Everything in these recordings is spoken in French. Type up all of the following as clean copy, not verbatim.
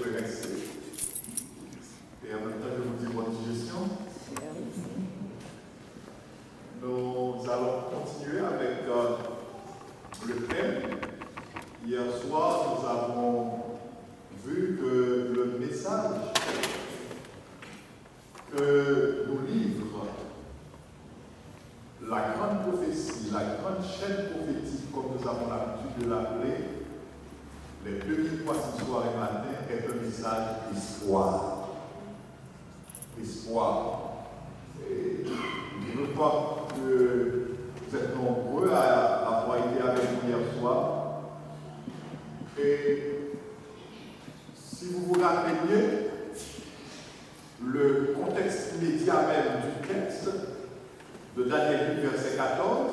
pouvez rester. Et en même temps, je vous dis bonne digestion. Nous allons continuer avec le thème. Hier soir, nous avons vu que le message que nous livre la grande prophétie, la grande chaîne prophétique, comme nous avons l'habitude de l'appeler, les 2300 soirs et matin, est un message d'espoir. Espoir. Et je crois que vous êtes nombreux à avoir été avec nous hier soir. Et si vous vous rappeliez, le contexte immédiat même du texte de Daniel 8, verset 14,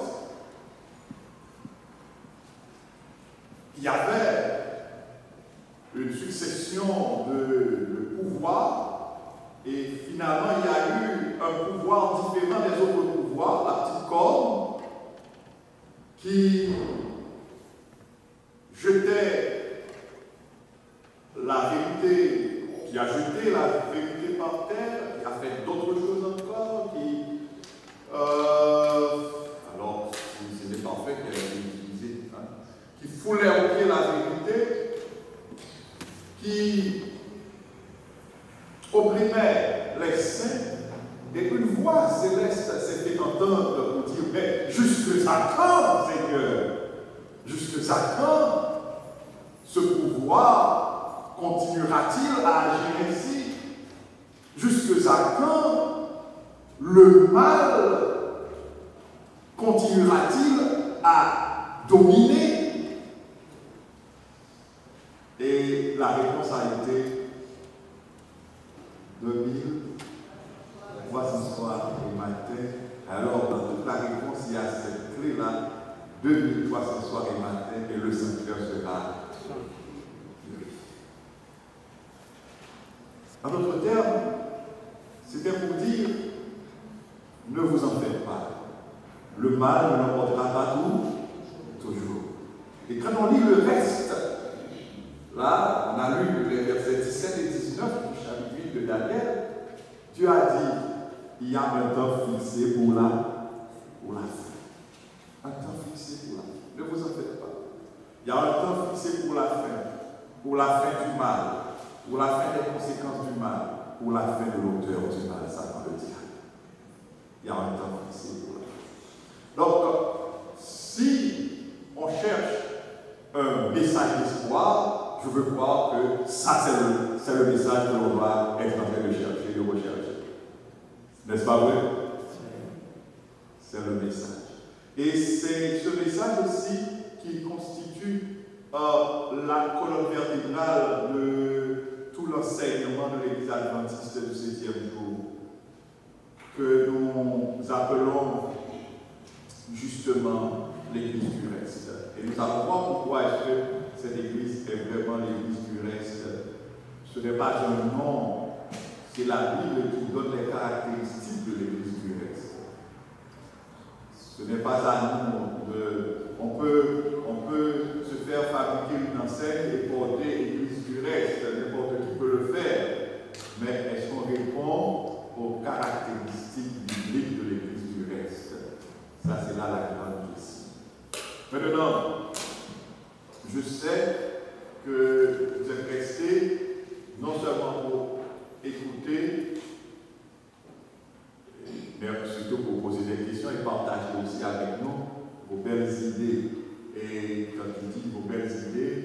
il y avait une succession de pouvoirs et finalement il y a eu un pouvoir différent des autres pouvoirs, la petite corne, qui jetait la vérité, qui a jeté la vérité par terre, qui a fait d'autres choses encore, alors si ce n'est pas fait qu'elle a été utilisée, qui foulait au pied la vérité, qui opprimait les saints, et une voix céleste s'est fait entendre pour dire, mais jusque à quand, Seigneur? Jusque à quand ce pouvoir continuera-t-il à agir ainsi? Jusque à quand le mal continuera-t-il à dominer? Et la réponse a été 2300 soirs et matin. Alors, dans toute la réponse, il y a cette clé-là, 2300 soirs et matin, et le sanctuaire sera purifié. En d'autres termes, c'était pour dire, ne vous en faites pas. Le mal ne l'emportera pas toujours. Et quand on lit le reste, là, on a lu les versets 17 et 19 du chapitre 8 de Daniel, Dieu a dit, il y a un temps fixé pour la fin. Un temps fixé pour la fin. Ne vous en faites pas. Il y a un temps fixé pour la fin du mal, pour la fin des conséquences du mal, pour la fin de l'auteur du mal, ça va le dire. Il y a un temps fixé pour la fin. Donc, si on cherche un message d'espoir, je veux croire que ça, c'est le message que l'on doit être en train de chercher, de rechercher. N'est-ce pas vrai? C'est le message. Et c'est ce message aussi qui constitue la colonne vertébrale de tout l'enseignement de l'Église adventiste du 7e jour, que nous appelons justement l'Église du reste. Et nous allons voir pourquoi est-ce que cette Église est vraiment l'Église du reste. Ce n'est pas un nom, c'est la Bible qui donne les caractéristiques de l'Église du reste. Ce n'est pas à nous de... On peut se faire fabriquer une enseigne et porter l'Église du reste, n'importe qui peut le faire. Mais est-ce qu'on répond aux caractéristiques bibliques de l'Église du reste? Ça, c'est là la grande question. Maintenant, je sais que vous êtes restés non seulement pour écouter, mais surtout pour poser des questions et partager aussi avec nous vos belles idées. Et quand je dis vos belles idées,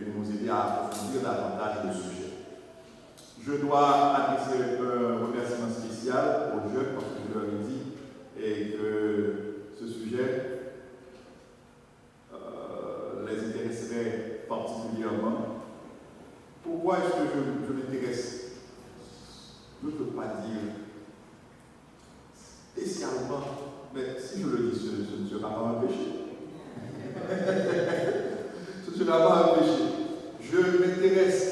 pour nous aider à approfondir davantage le sujet. Je dois adresser un remerciement spécial aux jeunes parce que je leur ai dit et que ce sujet les intéresserait particulièrement. Pourquoi est-ce que je m'intéresse? Je ne peux pas dire spécialement, mais si je le dis, ce ne sera pas un péché. Ce ne sera pas un péché. Je m'intéresse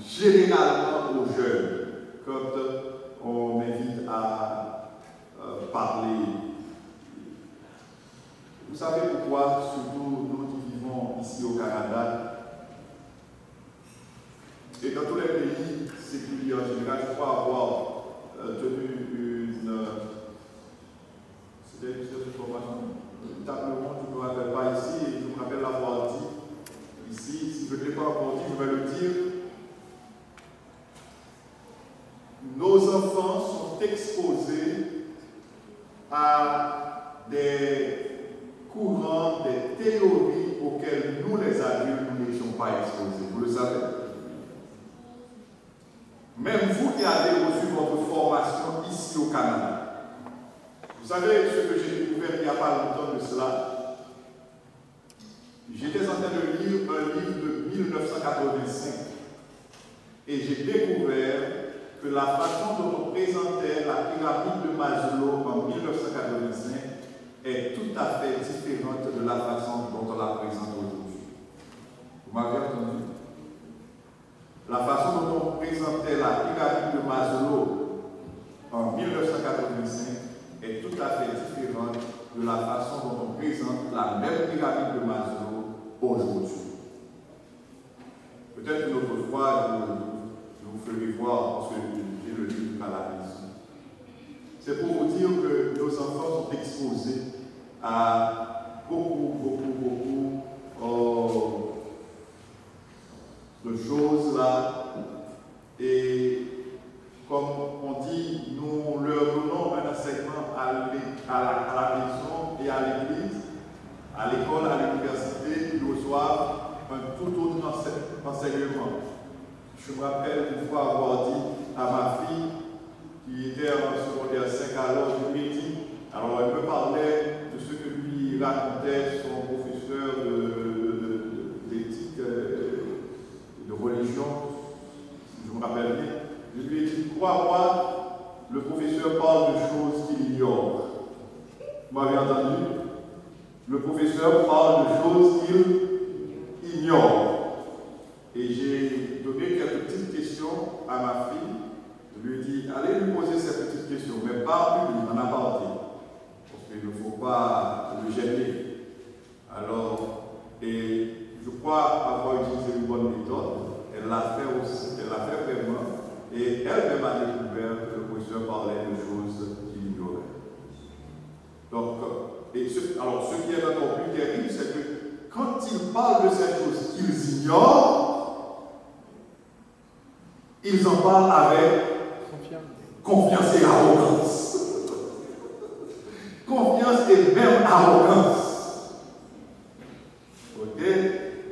généralement aux jeunes quand on m'invite à parler. Vous savez pourquoi, surtout nous qui vivons ici au Canada, Et dans tous les pays séculiers en général, je crois avoir tenu une table ronde, je ne me rappelle pas ici, et je me rappelle l'avoir dit ici. Si je ne l'ai pas encore dit, je vais le dire. Nos enfants sont exposés à des courants, des théories auxquelles nous, les adultes, nous n'étions pas exposés. Vous le savez? Même vous qui avez reçu votre formation ici au Canada. Vous savez ce que j'ai découvert il n'y a pas longtemps de cela? J'étais en train de lire un livre de 1985 et j'ai découvert que la façon dont on présentait la pyramide de Maslow en 1985 est tout à fait différente de la façon dont on la présente aujourd'hui. Vous m'avez entendu? La façon dont on présentait la pyramide de Maslow en 1985 est tout à fait différente de la façon dont on présente la même pyramide de Maslow aujourd'hui. Peut-être une autre fois, je vous ferai voir, parce que j'ai le livre à la maison. C'est pour vous dire que nos enfants sont exposés à beaucoup de choses là. Et comme on dit, nous leur donnons un enseignement à la maison et à l'église, à l'école, à l'université, ils reçoivent un tout autre enseignement. Je me rappelle une fois avoir dit à ma fille, qui était en secondaire 5 alors, je lui ai dit, alors elle me parlait de ce que lui racontait son professeur d'éthique, de religion, si je me rappelle bien. Je lui ai dit, crois-moi, le professeur parle de choses qu'il ignore. Vous m'avez entendu? Le professeur parle de choses qu'il ignore. Et j'ai donné quelques petites questions à ma fille. Je lui ai dit, allez lui poser ces petites questions, mais pas public, en aparté. Parce qu'il ne faut pas le gêner. Alors, et je crois avoir utilisé une bonne méthode. Elle l'a fait aussi, elle l'a fait vraiment. Et elle-même a découvert que le professeur parlait de choses qu'il ignorait. Donc, alors ce qui est encore plus terrible, c'est que quand ils parlent de ces choses qu'ils ignorent, ils en parlent avec confiance et arrogance. Confiance et même arrogance. Ok?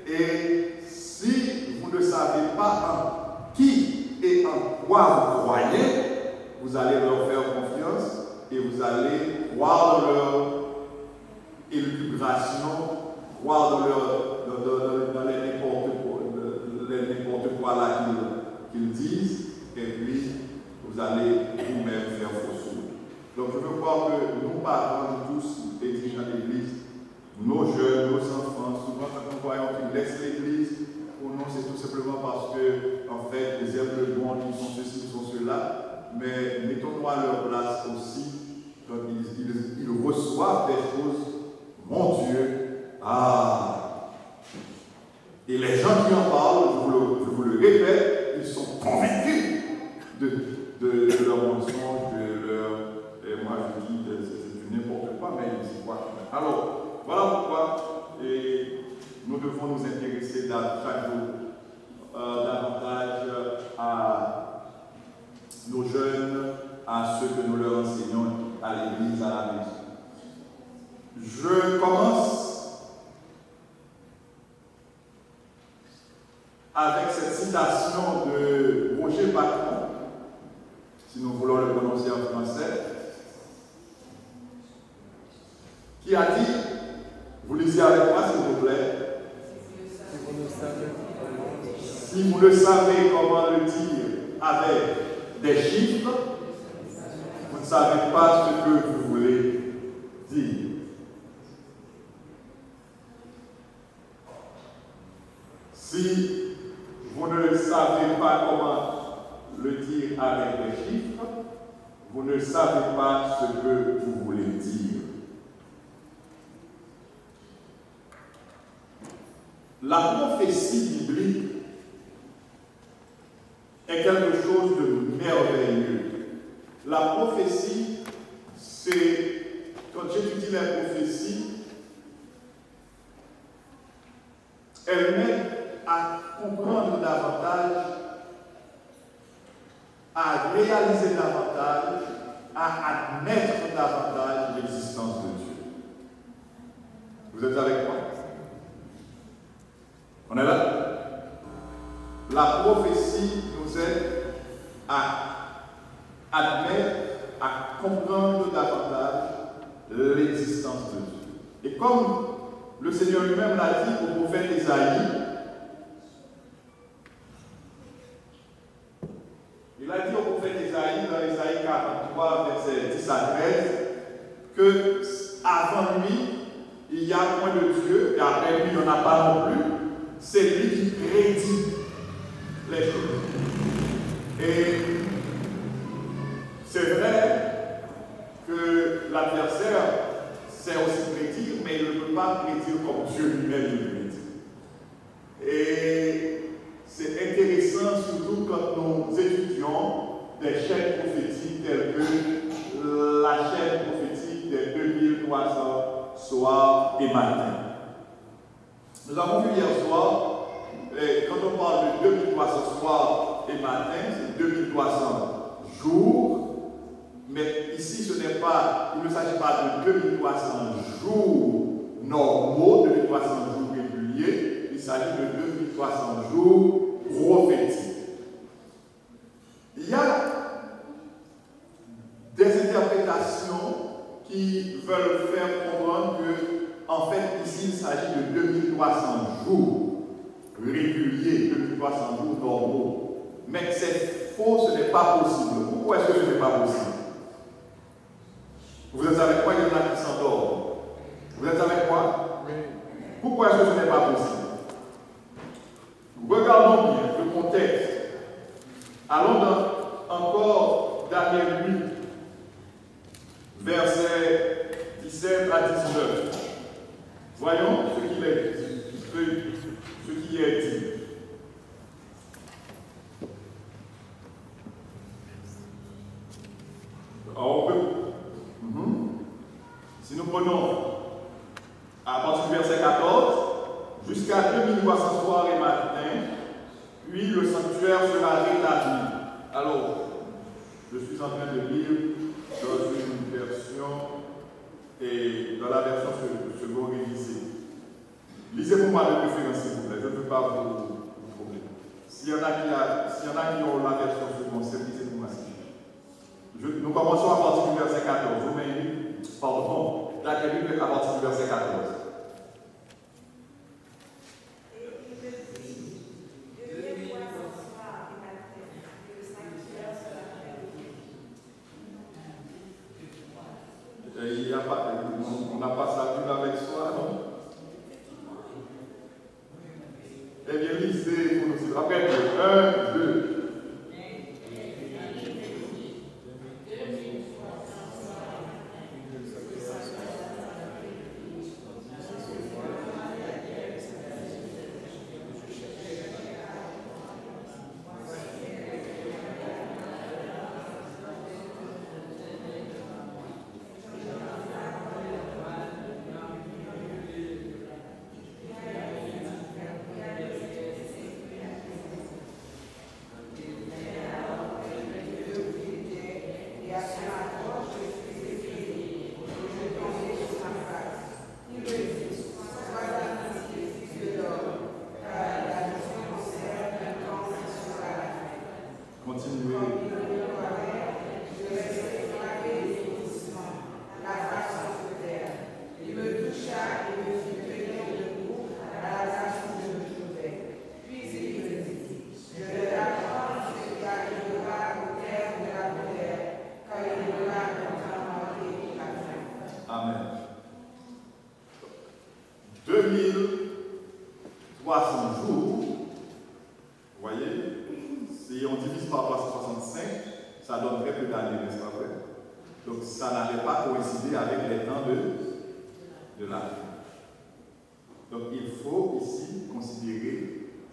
Et si vous ne savez pas en qui et en quoi vous croyez, vous allez leur faire confiance et vous allez croire dans leur élucubration, croire dans les n'importe quoi là qu'ils disent, et puis vous allez vous-même faire fausse route. Donc je veux croire que nous parents, nous tous, les dirigeants d'église, nos jeunes, nos enfants, souvent quand nous voyons qu'ils laissent l'église, pour nous c'est tout simplement parce que, en fait, ils aiment le monde, ils sont ceci, ils sont cela, mais mettons-nous à leur place aussi, quand ils reçoivent des choses, mon Dieu, et les gens qui en parlent, je vous le répète, ils sont convaincus de leur mensonge, et moi je dis, c'est du n'importe quoi, mais c'est quoi. Alors, voilà pourquoi nous devons nous intéresser chaque jour davantage à nos jeunes, à ceux que nous leur enseignons à l'église, à la maison. Je commence avec cette citation de Roger Bacon, si nous voulons le prononcer en français, qui a dit, vous lisez avec moi s'il vous plaît, si vous ne savez comment le dire avec des chiffres, vous ne savez pas ce que vous voulez dire. Si vous ne savez pas comment le dire avec des chiffres, vous ne savez pas ce que vous voulez dire. La prophétie biblique est quelque chose de merveilleux. La prophétie, c'est, quand j'étudie la prophétie, elle m'aide à comprendre davantage, à réaliser davantage, à admettre davantage l'existence de Dieu. Vous êtes avec moi? On est là? La prophétie nous aide à admettre, à comprendre davantage l'existence de Dieu. Et comme le Seigneur lui-même l'a dit au prophète Isaïe, il a dit au prophète Isaïe, dans Isaïe 43, versets 10 à 13, que avant lui, il y a point de Dieu, et après lui, il n'y en a pas non plus. C'est lui qui prédit les choses. Et c'est vrai que l'adversaire sait aussi prédire, mais il ne peut pas prédire comme Dieu lui-même le prédit. Et c'est intéressant, surtout quand nous étudions des chaînes prophétiques telles que la chaîne prophétique des 2300 soirs et matins. Nous avons vu hier soir, quand on parle de 2300 soirs et matins, c'est 2300 jours, mais ici il ne s'agit pas de 2300 jours normaux, 2300 jours réguliers, il s'agit de 2300 jours prophétiques. Il y a des interprétations qui veulent faire comprendre que, en fait, ici, il s'agit de 2300 jours réguliers, 2300 jours normaux. Mais c'est faux, ce n'est pas possible. Pourquoi est-ce que ce n'est pas possible? Vous êtes avec moi, il y en a qui s'endorment. Vous êtes avec moi? Oui. Pourquoi est-ce que ce n'est pas possible? Regardons bien le contexte. Allons encore Daniel 8, versets 17 à 19. Voyons ce qu'il est dit. Ce qui est dit. Alors, si nous prenons à partir du verset 14, jusqu'à 2300 soirs et matins, puis le sanctuaire sera rétabli. Alors, je suis en train de lire dans une version et dans la version second révisée. Lisez pour moi de préférence, s'il vous plaît. Je ne veux pas vous troubler. S'il y en a qui ont la version seconde, lisez pour moi. Nous commençons à partir du verset 14. Pardon, Daniel à partir du verset 14. On n'a pas sa Bible avec soi, non? Eh bien, lisez pour nous. Après, 1, 2.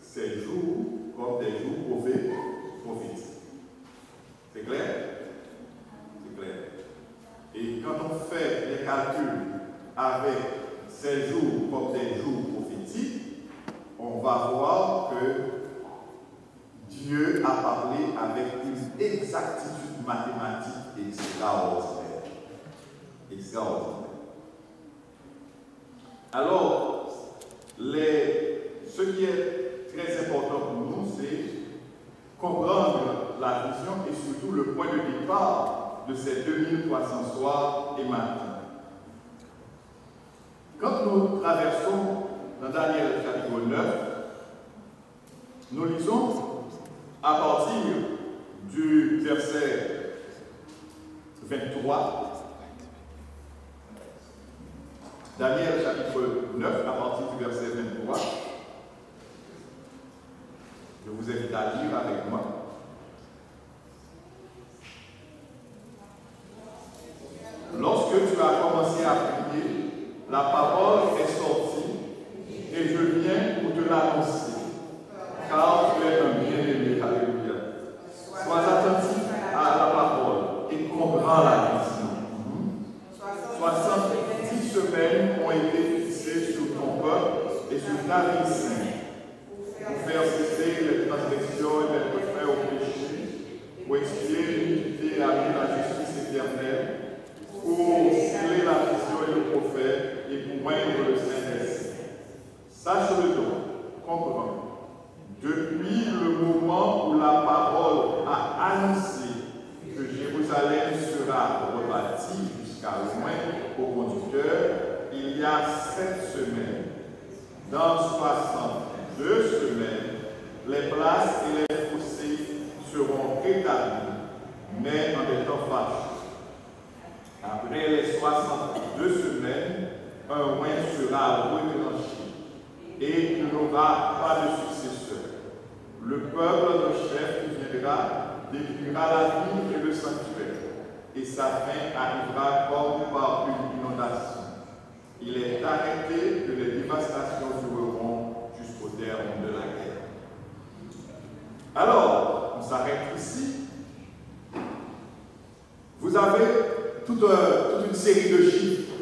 Ces jours comme des jours prophétiques. parlé avec une exactitude mathématique extraordinaire. Extraordinaire. Alors, ce qui est très important pour nous, c'est comprendre la vision et surtout le point de départ de ces 2300 soirs et matins. Quand nous traversons dans Daniel chapitre 9, nous lisons à partir du verset 23. Daniel chapitre 9, à partir du verset 23. Je vous invite à lire avec moi. Lorsque tu as commencé à prier, la parole est sortie et je viens pour te l'annoncer, car tu es un bien-aimé. Alléluia. Sois attentif à la parole et comprends la vision. 70 semaines ont été fixées sur ton peuple et sur ta vie sainte, pour faire cesser les transgressions et mettre fin au péché, pour expier l'iniquité et amener la justice éternelle, pour sceller la vision et le prophète et pour moindre le Saint-Esprit. Sache-le donc, comprends, depuis le moment où la parole a annoncé que Jérusalem sera rebâtie jusqu'à loin au conducteur, il y a 7 semaines. Dans 62 semaines, les places et les fossés seront rétablis, mais en des temps fâcheux. Après les 62 semaines, un roi sera retranché et il n'aura pas de successeur. Le peuple de chef qui viendra détruira la ville et le sanctuaire, et sa fin arrivera comme par une inondation. Il est arrêté que les dévastations dureront jusqu'au terme de la guerre. Alors, on s'arrête ici. Vous avez toute une série de chiffres.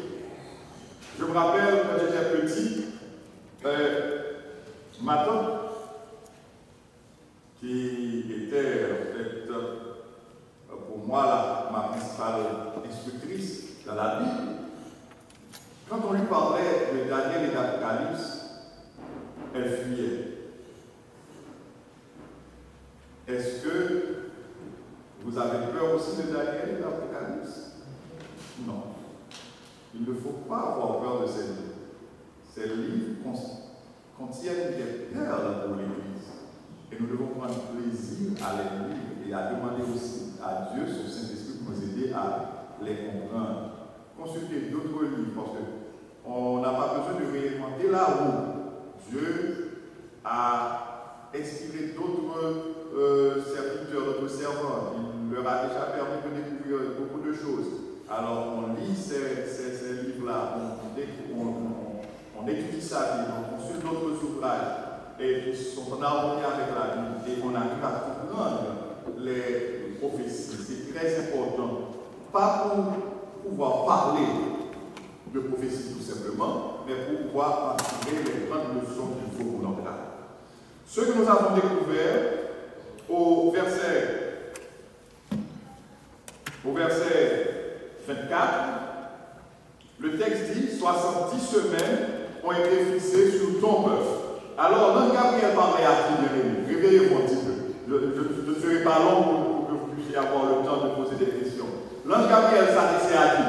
Je me rappelle quand j'étais petit, ma tante, qui était en fait pour moi ma principale instructrice dans la Bible, quand on lui parlait de Daniel et d'Apocalypse, elle fuyait. Est-ce que vous avez peur aussi de Daniel et d'Apocalypse? Non. Il ne faut pas avoir peur de ces livres. Ces livres contiennent des perles pour l'Église. Et nous devons prendre plaisir à les lire et à demander aussi à Dieu, son Saint-Esprit, pour nous aider à les comprendre. Consultez d'autres livres parce qu'on n'a pas besoin de réinventer la roue. Dieu a inspiré d'autres serviteurs, d'autres servants. Il leur a déjà permis de découvrir beaucoup de choses. Alors on lit ces livres-là, on étudie sa vie, on consulte d'autres ouvrages et qui sont en harmonie avec la Bible et on arrive à comprendre les prophéties. C'est très important. Pas pour pouvoir parler de prophétie tout simplement, mais pour pouvoir en tirer les grandes leçons qu'il faut pour notre âme. Ce que nous avons découvert au verset 24, le texte dit 70 semaines ont été fixées sur ton peuple. Alors, l'ange Gabriel parlait à qui, bien-aimé? Réveillez-vous un petit peu. Je ne serai pas long pour que vous puissiez avoir le temps de poser des questions. L'ange Gabriel s'adressait à qui?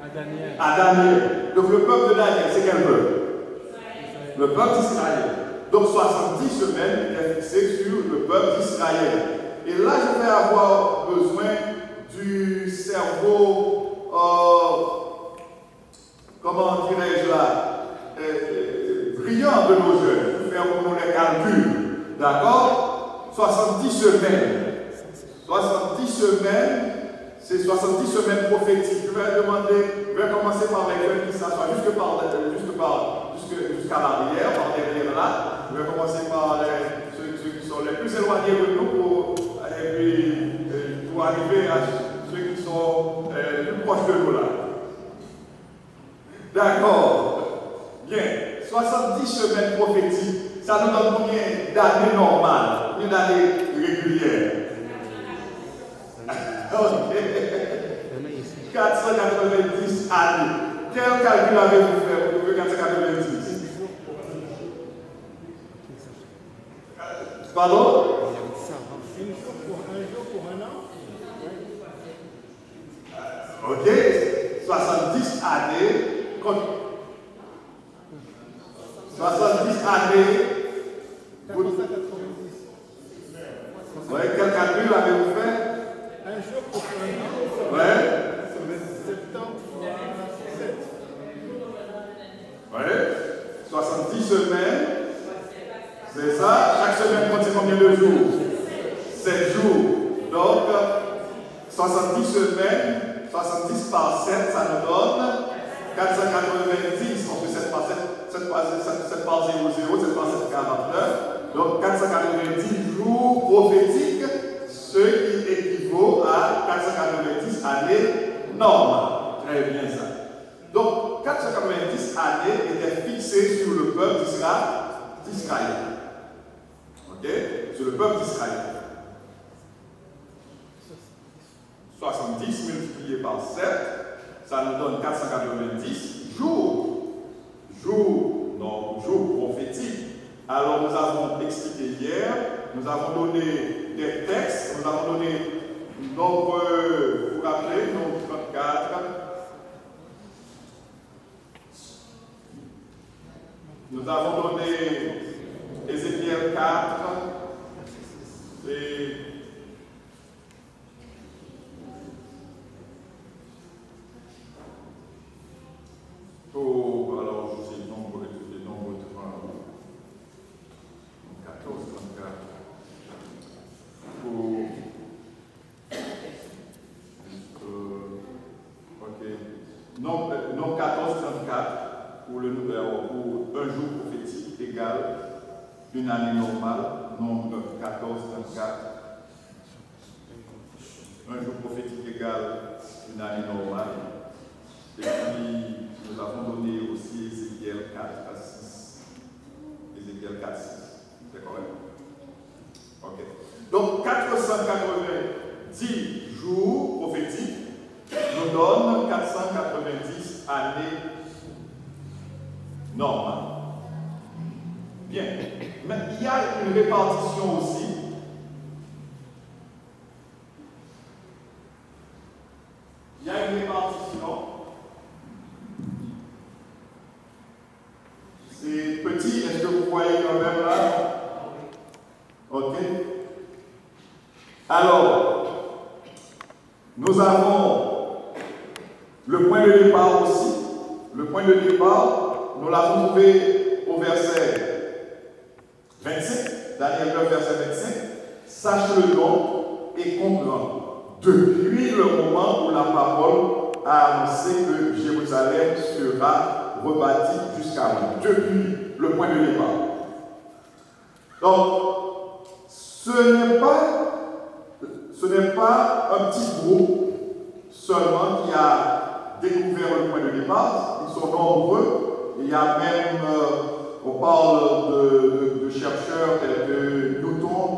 À Daniel. À Daniel. Donc, le peuple de Daniel, c'est quel peuple? Le peuple d'Israël. Donc, 70 semaines étaient fixées sur le peuple d'Israël. Et là, je vais avoir besoin du cerveau, comment dirais-je là, brillant de nos jeunes, pour faire pour nous les calculs. D'accord? 70 semaines. 70 semaines, c'est 70 semaines prophétiques. Je vais commencer par les jeunes qui s'assoient jusqu'à l'arrière, par derrière là. Je vais commencer par ceux qui sont les plus éloignés de nous et puis pour arriver à ceux qui sont les plus proches de nous là. D'accord. Bien. 70 semaines prophétiques, ça nous donne combien d'années normales, combien d'années régulières? 490 années. Quel calcul avez-vous fait pour trouver 490? Pardon? Ok, 70 années. 70 années. Oui, quel calcul avez-vous fait? Un jour pour un an. Oui. 70 fois 7. Oui. 70 semaines. C'est ça. Chaque semaine compte combien de jours? 7 jours. Donc, 70 semaines, 70 par 7, ça nous donne 490. On fait 7 par 7 par 0, 7 par 7, 49. Donc 490 jours prophétiques, ce qui équivaut à 490 années normales. Très bien ça. Donc 490 années étaient fixées sur le peuple d'Israël. Ok? Sur le peuple d'Israël. 70 multiplié par 7, ça nous donne 490 jours. Jours prophétiques. Alors nous avons expliqué hier, nous avons donné des textes, nous avons donné nombre, vous vous rappelez, nombre 34. Nous avons donné Ézéchiel 4 et alors je sais le nombre 14, 34. Ok. Non 14, 34 pour le pour un jour prophétique égale une année normale. Nombre 14, 34. Un jour prophétique égale une année normale. Et puis nous avons donné aussi Ézéchiel 4 à 6. Ézéchiel 4 à 6. C'est correct? Ok. Donc 490 jours prophétiques nous donnent 490 années normales. Bien. Mais il y a une répartition aussi. Il y a une répartition. C'est petit, est-ce que vous voyez quand même là? Ok. Alors, nous avons le point de départ aussi. Le point de départ, nous l'avons trouvé au verset 25, Daniel 9, verset 25. Sache-le donc et comprends. Depuis le moment où la parole a annoncé que Jérusalem sera rebâtie jusqu'à moi. Depuis le point de départ. Donc, ce n'est pas un petit groupe seulement qui a découvert le point de départ. Ils sont nombreux. Il y a même, on parle de chercheurs tels que Newton,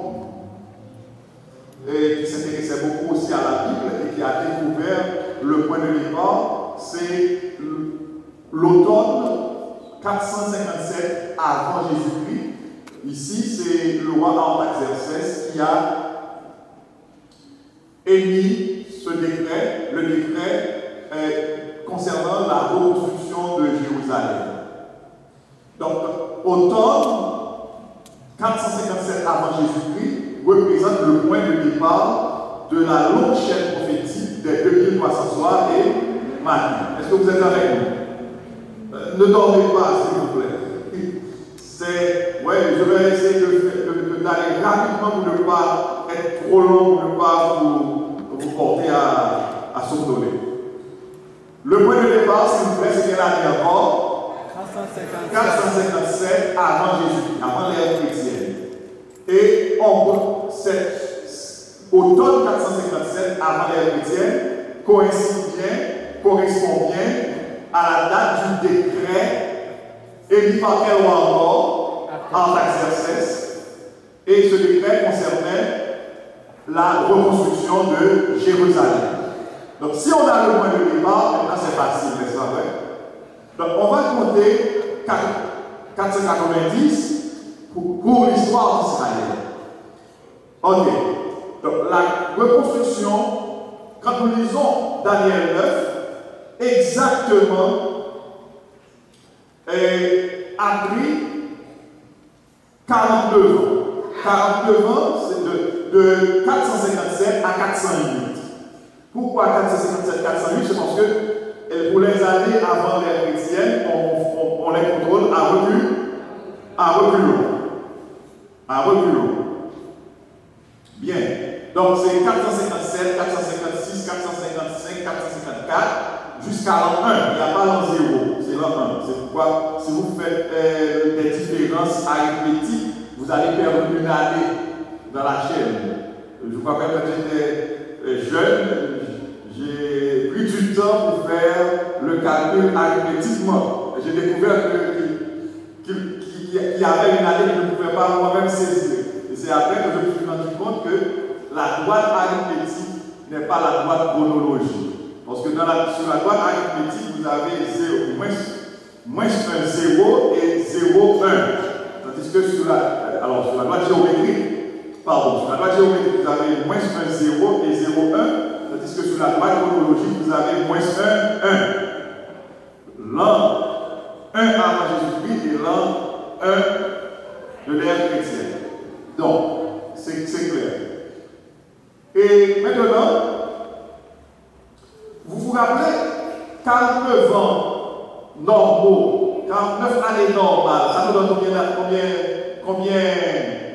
et qui s'intéressait beaucoup aussi à la Bible et qui a découvert le point de départ. C'est l'automne 457 avant Jésus-Christ. Ici, c'est le roi Artaxerxès qui a émis ce décret, le décret concernant la reconstruction de Jérusalem. Donc, automne 457 avant Jésus-Christ représente le point de départ de la longue chaîne prophétique des 2300 soirs et matin. Est-ce que vous êtes avec nous? Ne dormez pas, s'il vous plaît. Je vais essayer d'aller rapidement pour ne pas être trop long, pour ne pas vous porter à somnoler. Le point de départ, s'il vous plaît, c'est quelle année encore? 457 avant Jésus, avant l'ère chrétienne. Et automne 457 avant l'ère chrétienne correspond bien à la date du décret émis par quel roi encore? Artaxerxès. Et ce décret concernait la reconstruction de Jérusalem. Donc si on a le point de départ, maintenant c'est facile, n'est-ce pas vrai? Donc on va compter 490 pour l'histoire d'Israël. Ok. Donc la reconstruction, quand nous lisons Daniel 9, exactement a pris 42 ans. 42 ans, c'est de 457 à 408. Pourquoi 457-408? C'est parce que pour les années avant l'ère chrétienne, on les contrôle à reculons. Bien. Donc c'est 457, 456, 455, 454 jusqu'à l'an 1. Il n'y a pas l'an 0, c'est l'an 1. C'est pourquoi si vous faites des différences arithmétiques, vous allez perdre une année dans la chaîne. Je crois que quand j'étais jeune, j'ai pris du temps pour faire le calcul arithmétiquement. J'ai découvert qu'il y avait une année que je ne pouvais pas moi-même saisir. Et c'est après que je me suis rendu compte que la droite arithmétique n'est pas la droite chronologique. Parce que sur la droite arithmétique, vous avez moins 1 0 et 0, 1. Tandis que sur la droite géométrique, vous avez moins 1, 0 et 0, 1. Tandis que sur la droite chronologique, vous avez moins 1, 1. L'an 1 avant Jésus-Christ et l'an 1 de l'ère chrétienne. Donc, c'est clair. Et maintenant, vous vous rappelez 49 ans normaux, 49 années normales, ça nous donne combien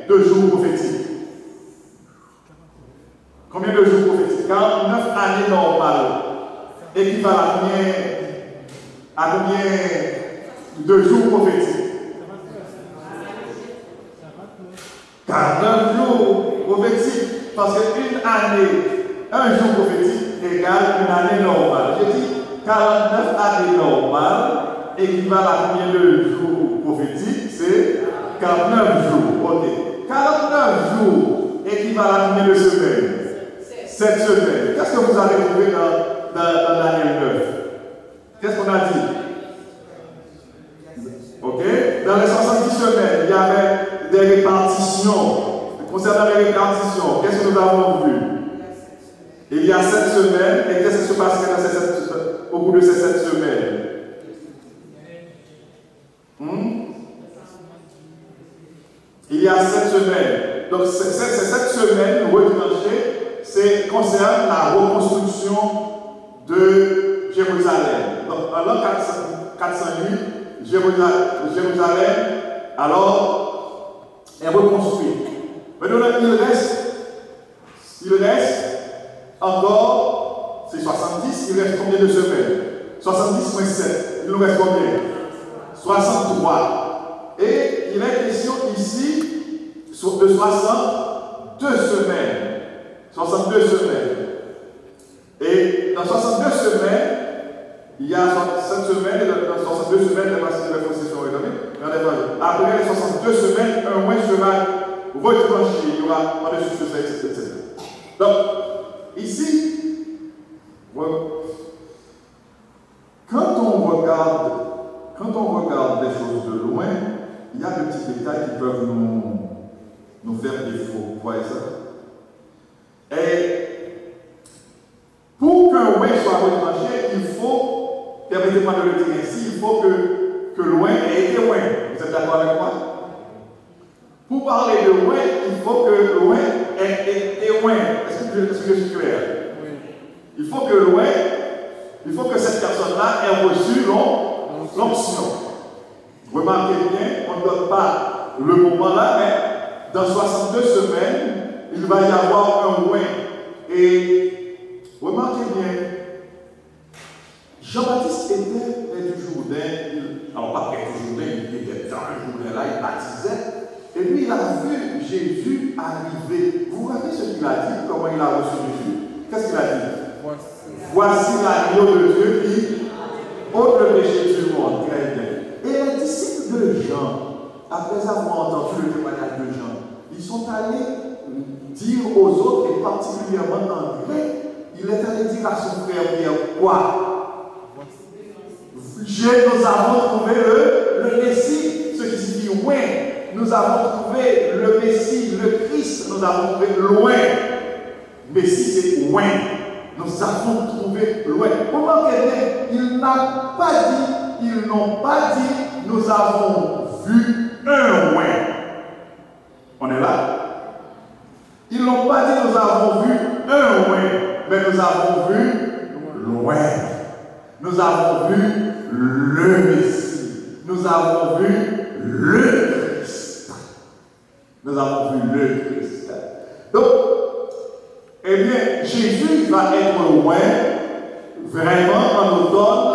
de jours prophétiques? Combien de jours prophétiques? 49 années normales équivalent à combien de jours prophétiques? 49 jours prophétiques, parce qu'une année, un jour prophétique égale une année normale. J'ai dit 49 années normales équivalent à combien de jours prophétiques? C'est 49 jours. Ok. 49 jours équivalent à combien de semaines? 7 semaines. Qu'est-ce que vous avez trouvé dans Daniel 9? Qu'est-ce qu'on a dit? Ok. Dans les 70 semaines, il y avait des répartitions. Concernant les répartitions, qu'est-ce que nous avons vu? Il y a 7 semaines, et qu'est-ce qui se passerait au bout de ces 7 semaines? Il y a 7 semaines. Donc, ces 7 semaines retranchées, c'est concerne la reconstruction de Jérusalem. Donc, en l'an 408, Jérusalem, alors, est reconstruite. Maintenant, il reste encore, c'est 70, il reste combien de semaines? 70 moins 7, il nous reste combien? 63. Et il est question ici de 62 semaines. 62 semaines. Et dans 62 semaines, il y a 7 semaines, et dans 62 semaines, il y a la possession économique. Après les 62 semaines, un mois sera retranché, il y aura par-dessus ce sexe, etc. Donc, ici, quand on regarde les choses de loin, il y a de petits détails qui peuvent nous faire défaut. Vous voyez ça? Et pour qu'un loin soit retranché, il faut, permettez-moi de le dire ici, il faut que loin ait été loin. Vous êtes d'accord avec moi? Pour parler de loin, il faut que loin ait été loin. Est-ce que je suis clair? Oui. Il faut que cette personne-là ait reçu l'onction. Remarquez bien, on ne donne pas le moment là, mais dans 62 semaines, il va y avoir un loin. Et remarquez bien, Jean-Baptiste était du Jourdain, alors pas près du Jourdain, il était dans le Jourdain là, il baptisait. Et puis il a vu Jésus arriver. Vous vous rappelez ce qu'il a dit, comment il a reçu Jésus? Qu'est-ce qu'il a dit? Voici l'agneau de Dieu qui ôte le péché du monde. Très bien. Et les disciples de Jean, après avoir entendu le témoignage de Jean, ils sont allés dire aux autres, et particulièrement André, il il est allé dire à son frère Pierre quoi? Nous avons trouvé le Messie, ce qui signifie loin. Nous avons trouvé le Messie, le Christ, nous avons trouvé loin. Messie, c'est loin. Nous avons trouvé loin. Comment il n'a pas dit, ils n'ont pas dit, nous avons vu un loin. On est là? Ils n'ont pas dit, nous avons vu un loin, mais nous avons vu loin. Nous avons vu le Messie. Nous avons vu le Christ. Nous avons vu le Christ. Donc, eh bien, Jésus va être loin, vraiment, en automne,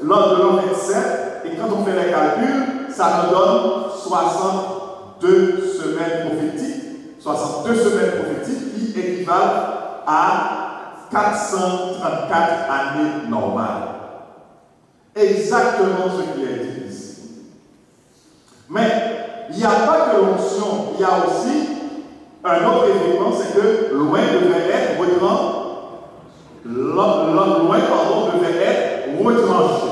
lors de l'an 27, et quand on fait les calculs, ça nous donne 62 semaines prophétiques, 62 semaines prophétiques qui équivalent à 434 années normales. Exactement ce qui est dit ici. Mais il n'y a pas que l'onction, il y a aussi un autre événement, c'est que loin devait être retranché.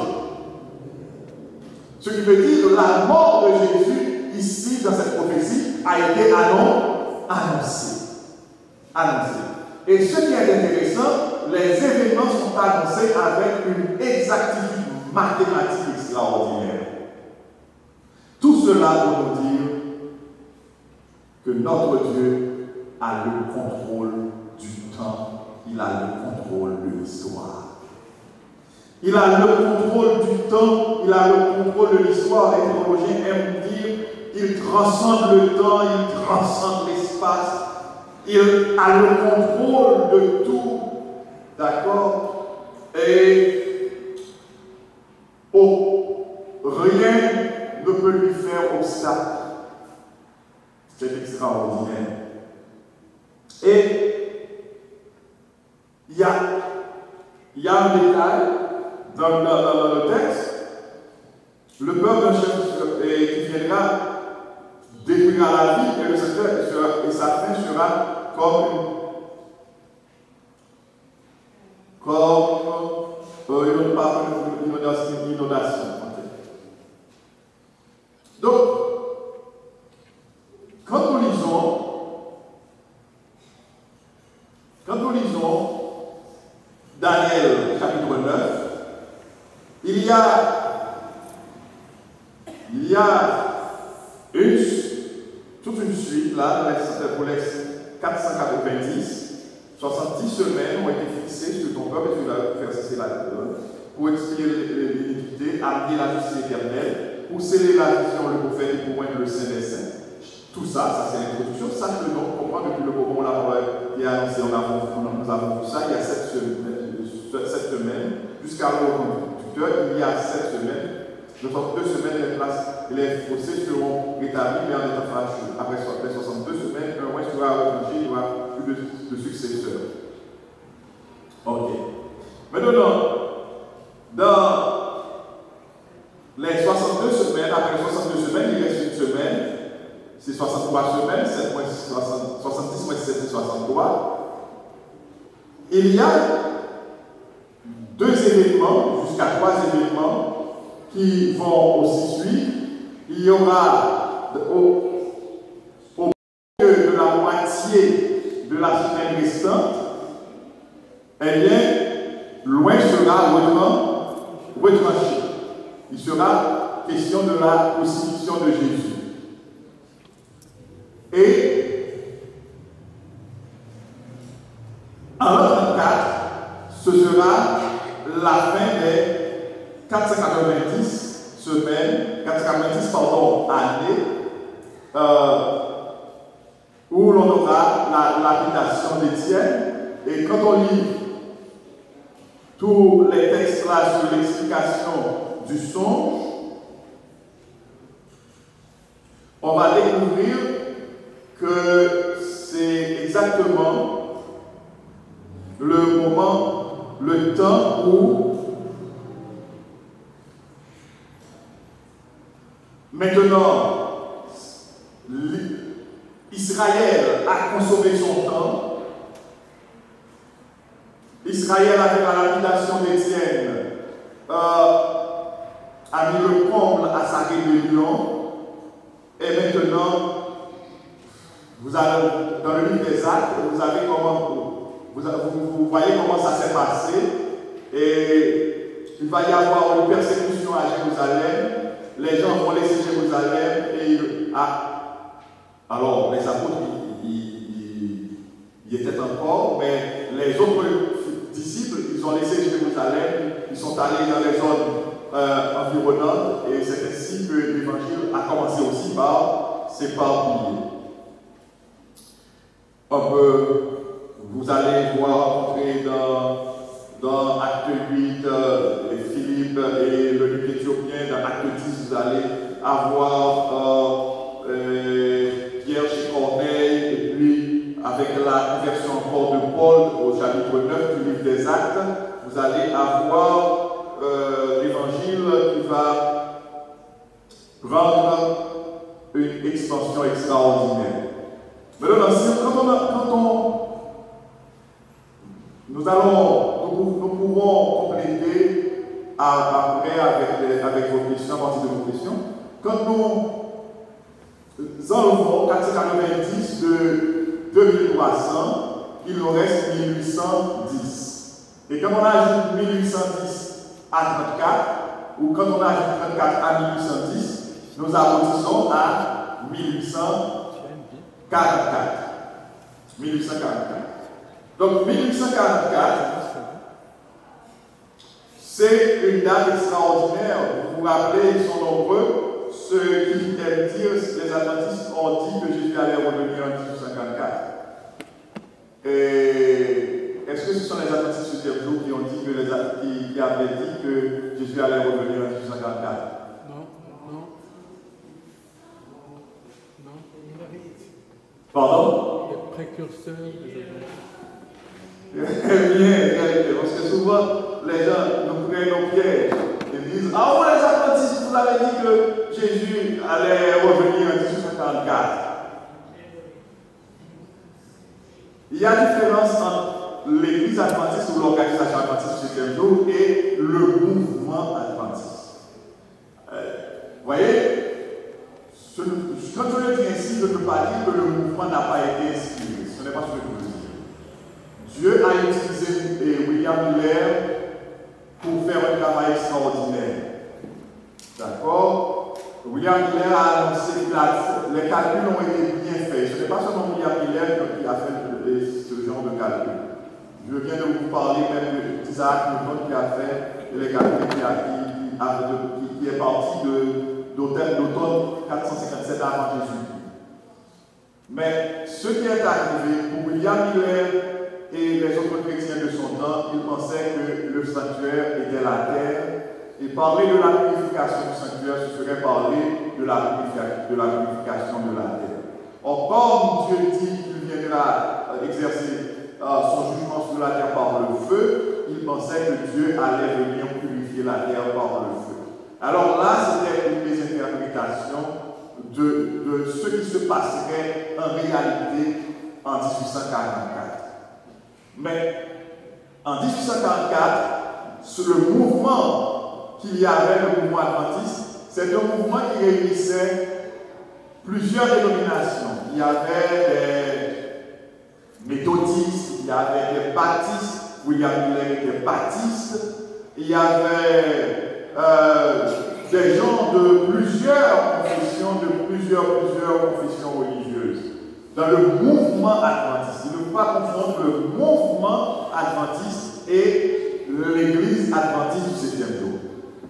Ce qui veut dire que la mort de Jésus, ici, dans cette prophétie, a été annoncée. Et ce qui est intéressant, les événements sont annoncés avec une exactitude mathématique extraordinaire. Tout cela pour nous dire que notre Dieu a le contrôle du temps, il a le contrôle de l'histoire. Il a le contrôle du temps, il a le contrôle de l'histoire. Les théologiens aiment dire il transcende le temps, il transcende l'espace. Il a le contrôle de tout. D'accord? Et rien ne peut lui faire obstacle. C'est extraordinaire. Et il y a un détail dans le texte. Le peuple d'un chef qui viendra détruira la vie et le secteur et sa fin sera comme une inondation. Donc, quand nous lisons Daniel chapitre 9, il y a toute une suite là, pour les 490, 70 semaines ont été fixées sur ton peuple, et tu vas faire cesser la donne, pour expier l'iniquité, amener la justice éternelle, pour sceller la vision, le prophète et pour moindre le Saint des Saints. Tout ça c'est l'introduction. Sache-le donc, comprends depuis le moment où la parole est annoncée, nous avons vu ça il y a 7 semaines, jusqu'à l'heure du tuteur, il y a 7 semaines. Nous sommes 2 semaines, les fossés seront rétablis, mais en étant fâcheux. Après 62 semaines, un roi sera retranché, il n'y aura plus de successeur. Ok. Maintenant, dans les 62 semaines, après les 62 semaines, il reste une semaine. C'est 63 semaines, 70 moins 7, c'est 63. Il y a 2 événements, jusqu'à 3 événements, qui vont aussi suivre. Il y aura au milieu de la moitié de la semaine restante, eh bien, loin sera retranché. Il sera question de la crucifixion de Jésus. Et en l'autre 4, ce sera la fin des 490 semaines, 490 années, où l'on aura l'habitation d'Étienne. Et quand on lit tous les textes là sur l'explication du songe, on va découvrir que c'est exactement le moment, le temps où maintenant Israël a consommé son temps Israël, avec la lapidation d'Étienne, a mis le comble à sa rébellion. Et maintenant, vous avez, dans le livre des Actes, vous avez comment, vous voyez comment ça s'est passé. Et il va y avoir une persécution à Jérusalem. Les gens vont laisser Jérusalem et alors les apôtres y étaient encore, mais les autres disciples, ils ont laissé Jérusalem, ils sont allés dans les zones environnantes, et c'est ainsi que l'évangile a commencé aussi par s'éparpiller. Vous allez voir entrer dans Acte 8, Philippe et le livre éthiopien. Dans Acte 10, vous allez avoir Pierre chez Corneille, et puis avec la version encore de Paul au chapitre 9 du livre des Actes, vous allez avoir l'évangile qui va prendre une expansion extraordinaire. Maintenant, nous pouvons compléter après avec vos questions, à partir de vos questions. Quand nous enlevons 490 de 2300, il nous reste 1810. Et quand on ajoute 1810 à 34, ou quand on ajoute 34 à 1810, nous aboutissons à 1844. 1844. Donc 1844, c'est une date extraordinaire. Vous vous rappelez, ils sont nombreux, ceux qui aiment dire, les adventistes ont dit que Jésus allait revenir en 1854. Et est-ce que ce sont les adventistes du 7e jour qui ont dit qui avaient dit que Jésus allait revenir en 1854? Non. Pardon? Les précurseurs des Bien, parce que souvent, les gens nous prennent au piège. Ils disent, ah ouais, les adventistes, vous avez dit que Jésus allait revenir en 1854. Il y a une différence entre l'église adventiste ou l'organisation adventiste du 7e jour et le mouvement adventiste. Vous voyez, quand je le dis ainsi, je ne peux pas dire que le mouvement n'a pas été inspiré. Ce n'est pas ce que je veux dire. Dieu a utilisé William Miller pour faire un travail extraordinaire. D'accord? William Miller a annoncé que les calculs ont été bien faits. Ce n'est pas seulement William Miller qui a fait ce genre de calcul. Je viens de vous parler même d'Isaac Newton qui a fait les calculs qui est parti d'automne 457 avant Jésus-Christ. Mais ce qui est arrivé pour William Miller et les autres chrétiens de son temps, ils pensaient que le sanctuaire était la terre, et parler de la purification du sanctuaire, ce serait parler de la purification de la terre. Or, comme Dieu dit qu'il viendra exercer son jugement sur la terre par le feu, ils pensaient que Dieu allait venir purifier la terre par le feu. Alors là, c'était une des interprétations de ce qui se passerait en réalité en 1844. Mais en 1844, le mouvement qu'il y avait, le mouvement adventiste, c'est un mouvement qui réunissait plusieurs dénominations. Il y avait des méthodistes, il y avait des baptistes, William Miller était baptiste, il y avait des gens de plusieurs confessions, de plusieurs confessions religieuses. Dans le mouvement adventiste, il ne faut pas confondre le mouvement adventiste et l'église adventiste du 7e jour.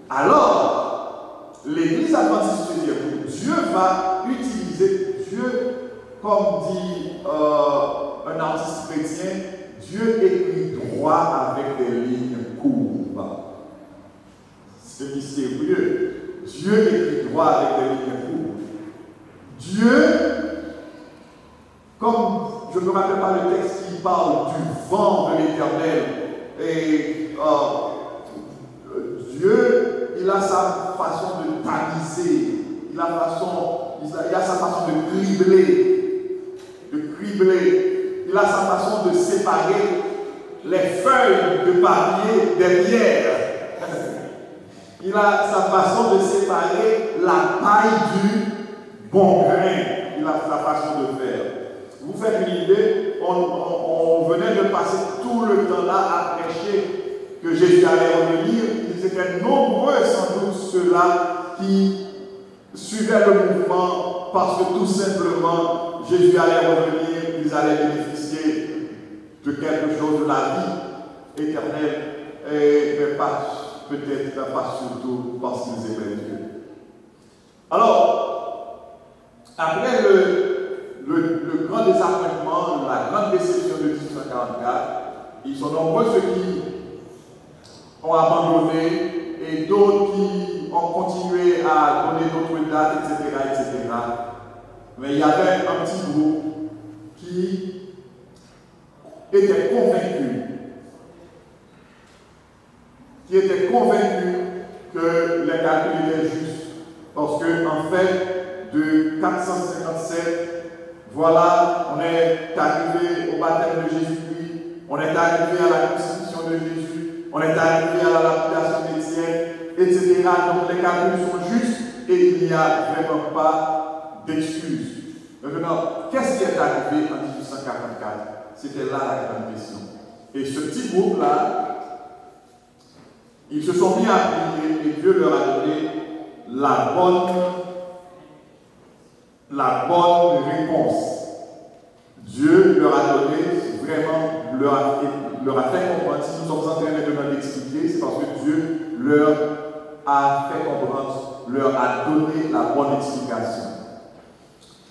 Alors, l'église adventiste du 7e jour, Dieu va utiliser, comme dit un artiste chrétien, Dieu écrit droit avec des lignes courbes. C'est mystérieux. Dieu écrit droit avec des lignes courbes. Dieu, comme je ne me rappelle pas le texte qui parle du vent de l'Éternel, et Dieu, il a sa façon de tamiser, il a sa façon de cribler, il a sa façon de séparer les feuilles de papier des pierres. Il a sa façon de séparer la paille du bon grain. Il a sa façon de faire. Vous faites une idée, on venait de passer tout le temps là à prêcher que Jésus allait revenir. Ils étaient nombreux sans doute ceux-là qui suivaient le mouvement parce que tout simplement Jésus allait revenir, ils allaient bénéficier de quelque chose de la vie éternelle et peut-être pas surtout parce qu'ils aimaient Dieu. Alors, après le grand désappointement, la grande déception de 1844, ils sont nombreux ceux qui ont abandonné et d'autres qui ont continué à donner d'autres dates, etc. Mais il y avait un petit groupe qui était convaincu que les calculs étaient justes. Parce que, en fait, de 457, voilà, on est arrivé au baptême de Jésus-Christ, on est arrivé à la crucifixion de Jésus, on est arrivé à la lapidation d'Étienne, etc. Donc les calculs sont justes et il n'y a vraiment pas d'excuses. Maintenant, qu'est-ce qui est arrivé en 1844? C'était là la grande question. Et ce petit groupe-là, ils se sont mis à prier et Dieu leur a donné la bonne réponse. Dieu leur a donné, vraiment, leur a fait comprendre. Si nous sommes en train de l'expliquer, c'est parce que Dieu leur a fait comprendre, leur a donné la bonne explication.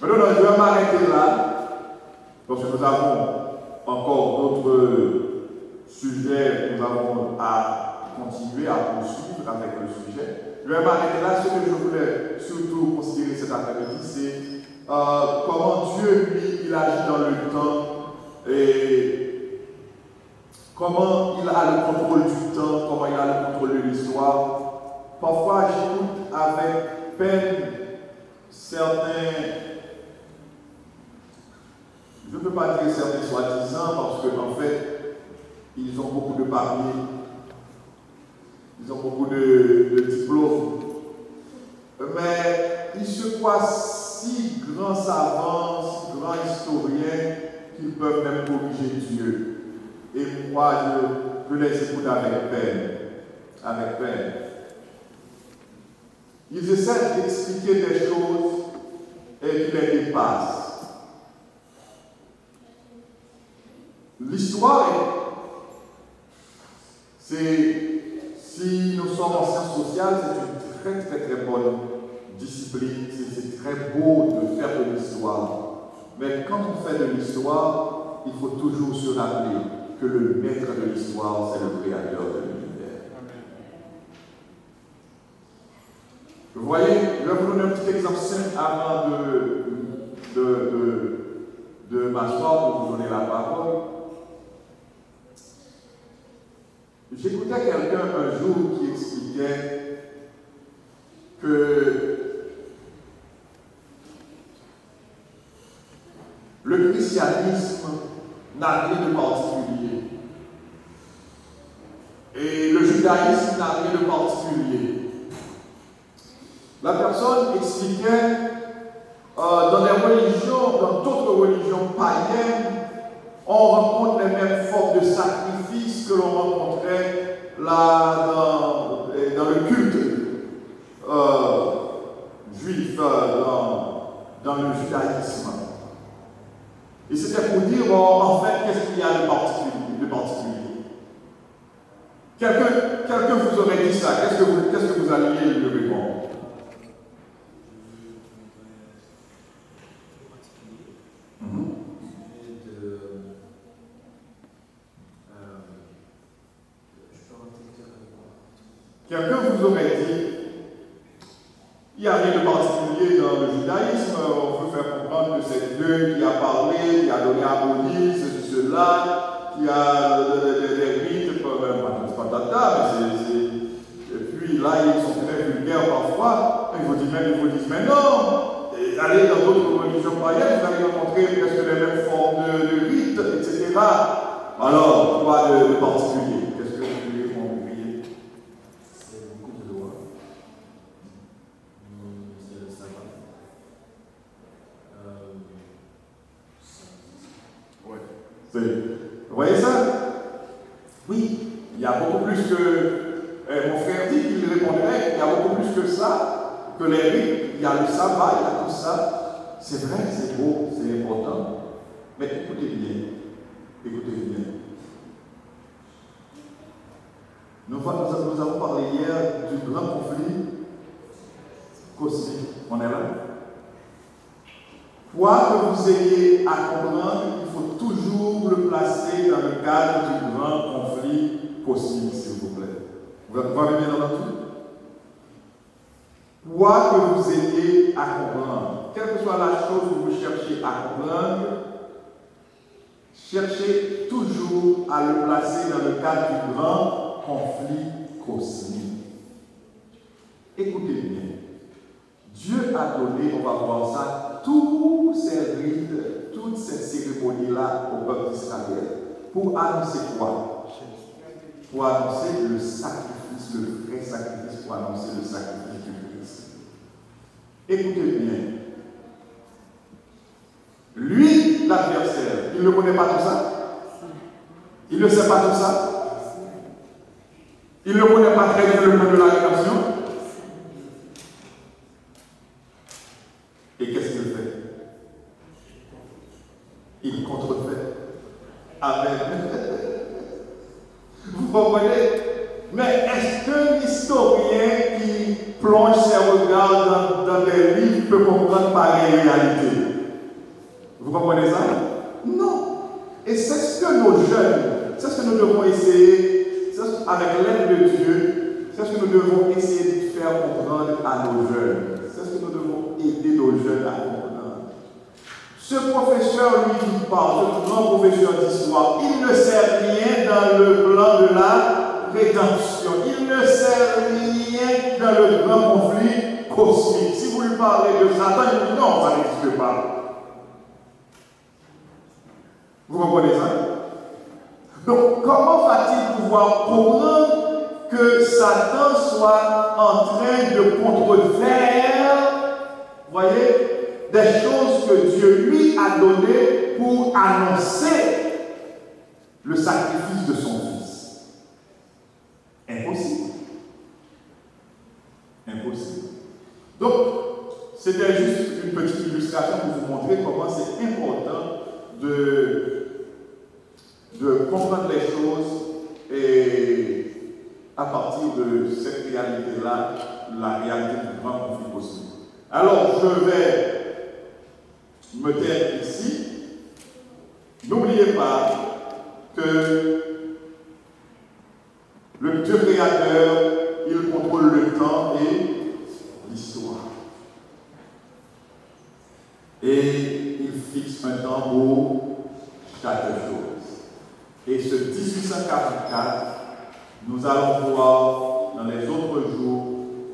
Maintenant, je vais m'arrêter là, parce que nous avons encore d'autres sujets, nous avons à continuer à poursuivre avec le sujet. Je vais m'arrêter là. Ce que je voulais surtout considérer cet après-midi, c'est comment Dieu, lui, il agit dans le temps et comment il a le contrôle du temps, comment il a le contrôle de l'histoire. Parfois, j'écoute avec peine certains, je ne peux pas dire certains soi-disant, parce qu'en fait, ils ont beaucoup de papiers. Ils ont beaucoup de diplômes. Mais ils se croient si grands savants, si grands historiens, qu'ils peuvent même corriger Dieu. Et moi, je les écoute avec peine. Avec peine. Ils essaient d'expliquer des choses et qui les dépassent. L'histoire, si nous sommes en sciences sociales, c'est une très bonne discipline. C'est très beau de faire de l'histoire. Mais quand on fait de l'histoire, il faut toujours se rappeler que le maître de l'histoire, c'est le créateur de l'univers. Vous voyez, je vais vous donner un petit exemple simple avant de m'asseoir pour vous donner la parole. J'écoutais quelqu'un un jour qui expliquait que le christianisme n'a rien de particulier. Et le judaïsme n'a rien de particulier. La personne expliquait dans les religions, dans d'autres religions païennes, on rencontre les mêmes formes de sacrifices que l'on rencontrait là dans le culte juif, dans le judaïsme. Et c'était pour dire, en fait, qu'est-ce qu'il y a de particulier? Quelqu'un vous aurait dit ça, qu'est-ce que vous alliez lui répondre? Quelqu'un vous aurait dit, il n'y a rien de particulier dans le judaïsme, on veut faire comprendre que c'est Dieu qui a parlé, qui a donné à Moïse, cela, qui a des rites, et puis là ils sont très vulgaires parfois, ils vous disent mais non, allez dans d'autres religions païennes, vous allez rencontrer presque les mêmes formes de rites, etc. Alors, quoi de particulier? Qu'est-ce que vous voulez qu'on oublie? C'est beaucoup de lois. C'est le sabbat. Vous voyez ça? Oui, il y a beaucoup plus que. Mon frère dit qu'il répondrait, il y a beaucoup plus que ça, que les rites. Il y a le sabbat, il y a tout ça. C'est vrai, c'est beau, c'est important. Mais écoutez bien. Écoutez bien. Nous avons parlé hier du grand conflit cosmique. On est là? Quoi que vous ayez à comprendre, il faut toujours le placer dans le cadre du grand conflit cosmique, s'il vous plaît. Vous avez bien entendu? Quoi que vous ayez à comprendre, quelle que soit la chose que vous cherchez à comprendre, cherchez toujours à le placer dans le cadre du grand conflit cosmique. Écoutez bien. Dieu a donné, on va voir ça, tous ces rites, toutes ces cérémonies-là au peuple d'Israël. Pour annoncer quoi? Pour annoncer le sacrifice, le vrai sacrifice, pour annoncer le sacrifice du Christ. Écoutez bien. Lui, l'adversaire, il ne connaît pas tout ça? Il ne sait pas tout ça? Il ne connaît pas très bien le plan de la rédemption? Et qu'est-ce qu'il fait? Il contrefait. Amen. Vous comprenez? Mais est-ce qu'un historien qui plonge ses regards dans des livres peut comprendre pareille réalité? Vous comprenez ça? Non. Et c'est ce que nos jeunes, c'est ce que nous devons essayer, avec l'aide de Dieu, c'est ce que nous devons essayer de faire comprendre à nos jeunes. C'est ce que nous devons aider nos jeunes à comprendre. Ce professeur, lui, qui parle, ce grand professeur d'histoire, il ne sait rien dans le plan de la rédemption. Il ne sait rien dans le grand conflit cosmique. Si vous lui parlez de Satan, il dit non, ça n'existe pas. Vous comprenez ça? Donc, comment va-t-il pouvoir comprendre que Satan soit en train de contrefaire, voyez, des choses que Dieu lui a données pour annoncer le sacrifice de son Fils? Impossible. Impossible. Donc, c'était juste une petite illustration pour vous montrer comment c'est important de comprendre les choses et à partir de cette réalité-là, la réalité du grand conflit cosmique. Alors, je vais me taire ici. N'oubliez pas que le Dieu créateur, il contrôle le temps et l'histoire. Et il fixe un temps pour chaque chose. Et ce 1844, nous allons voir dans les autres jours,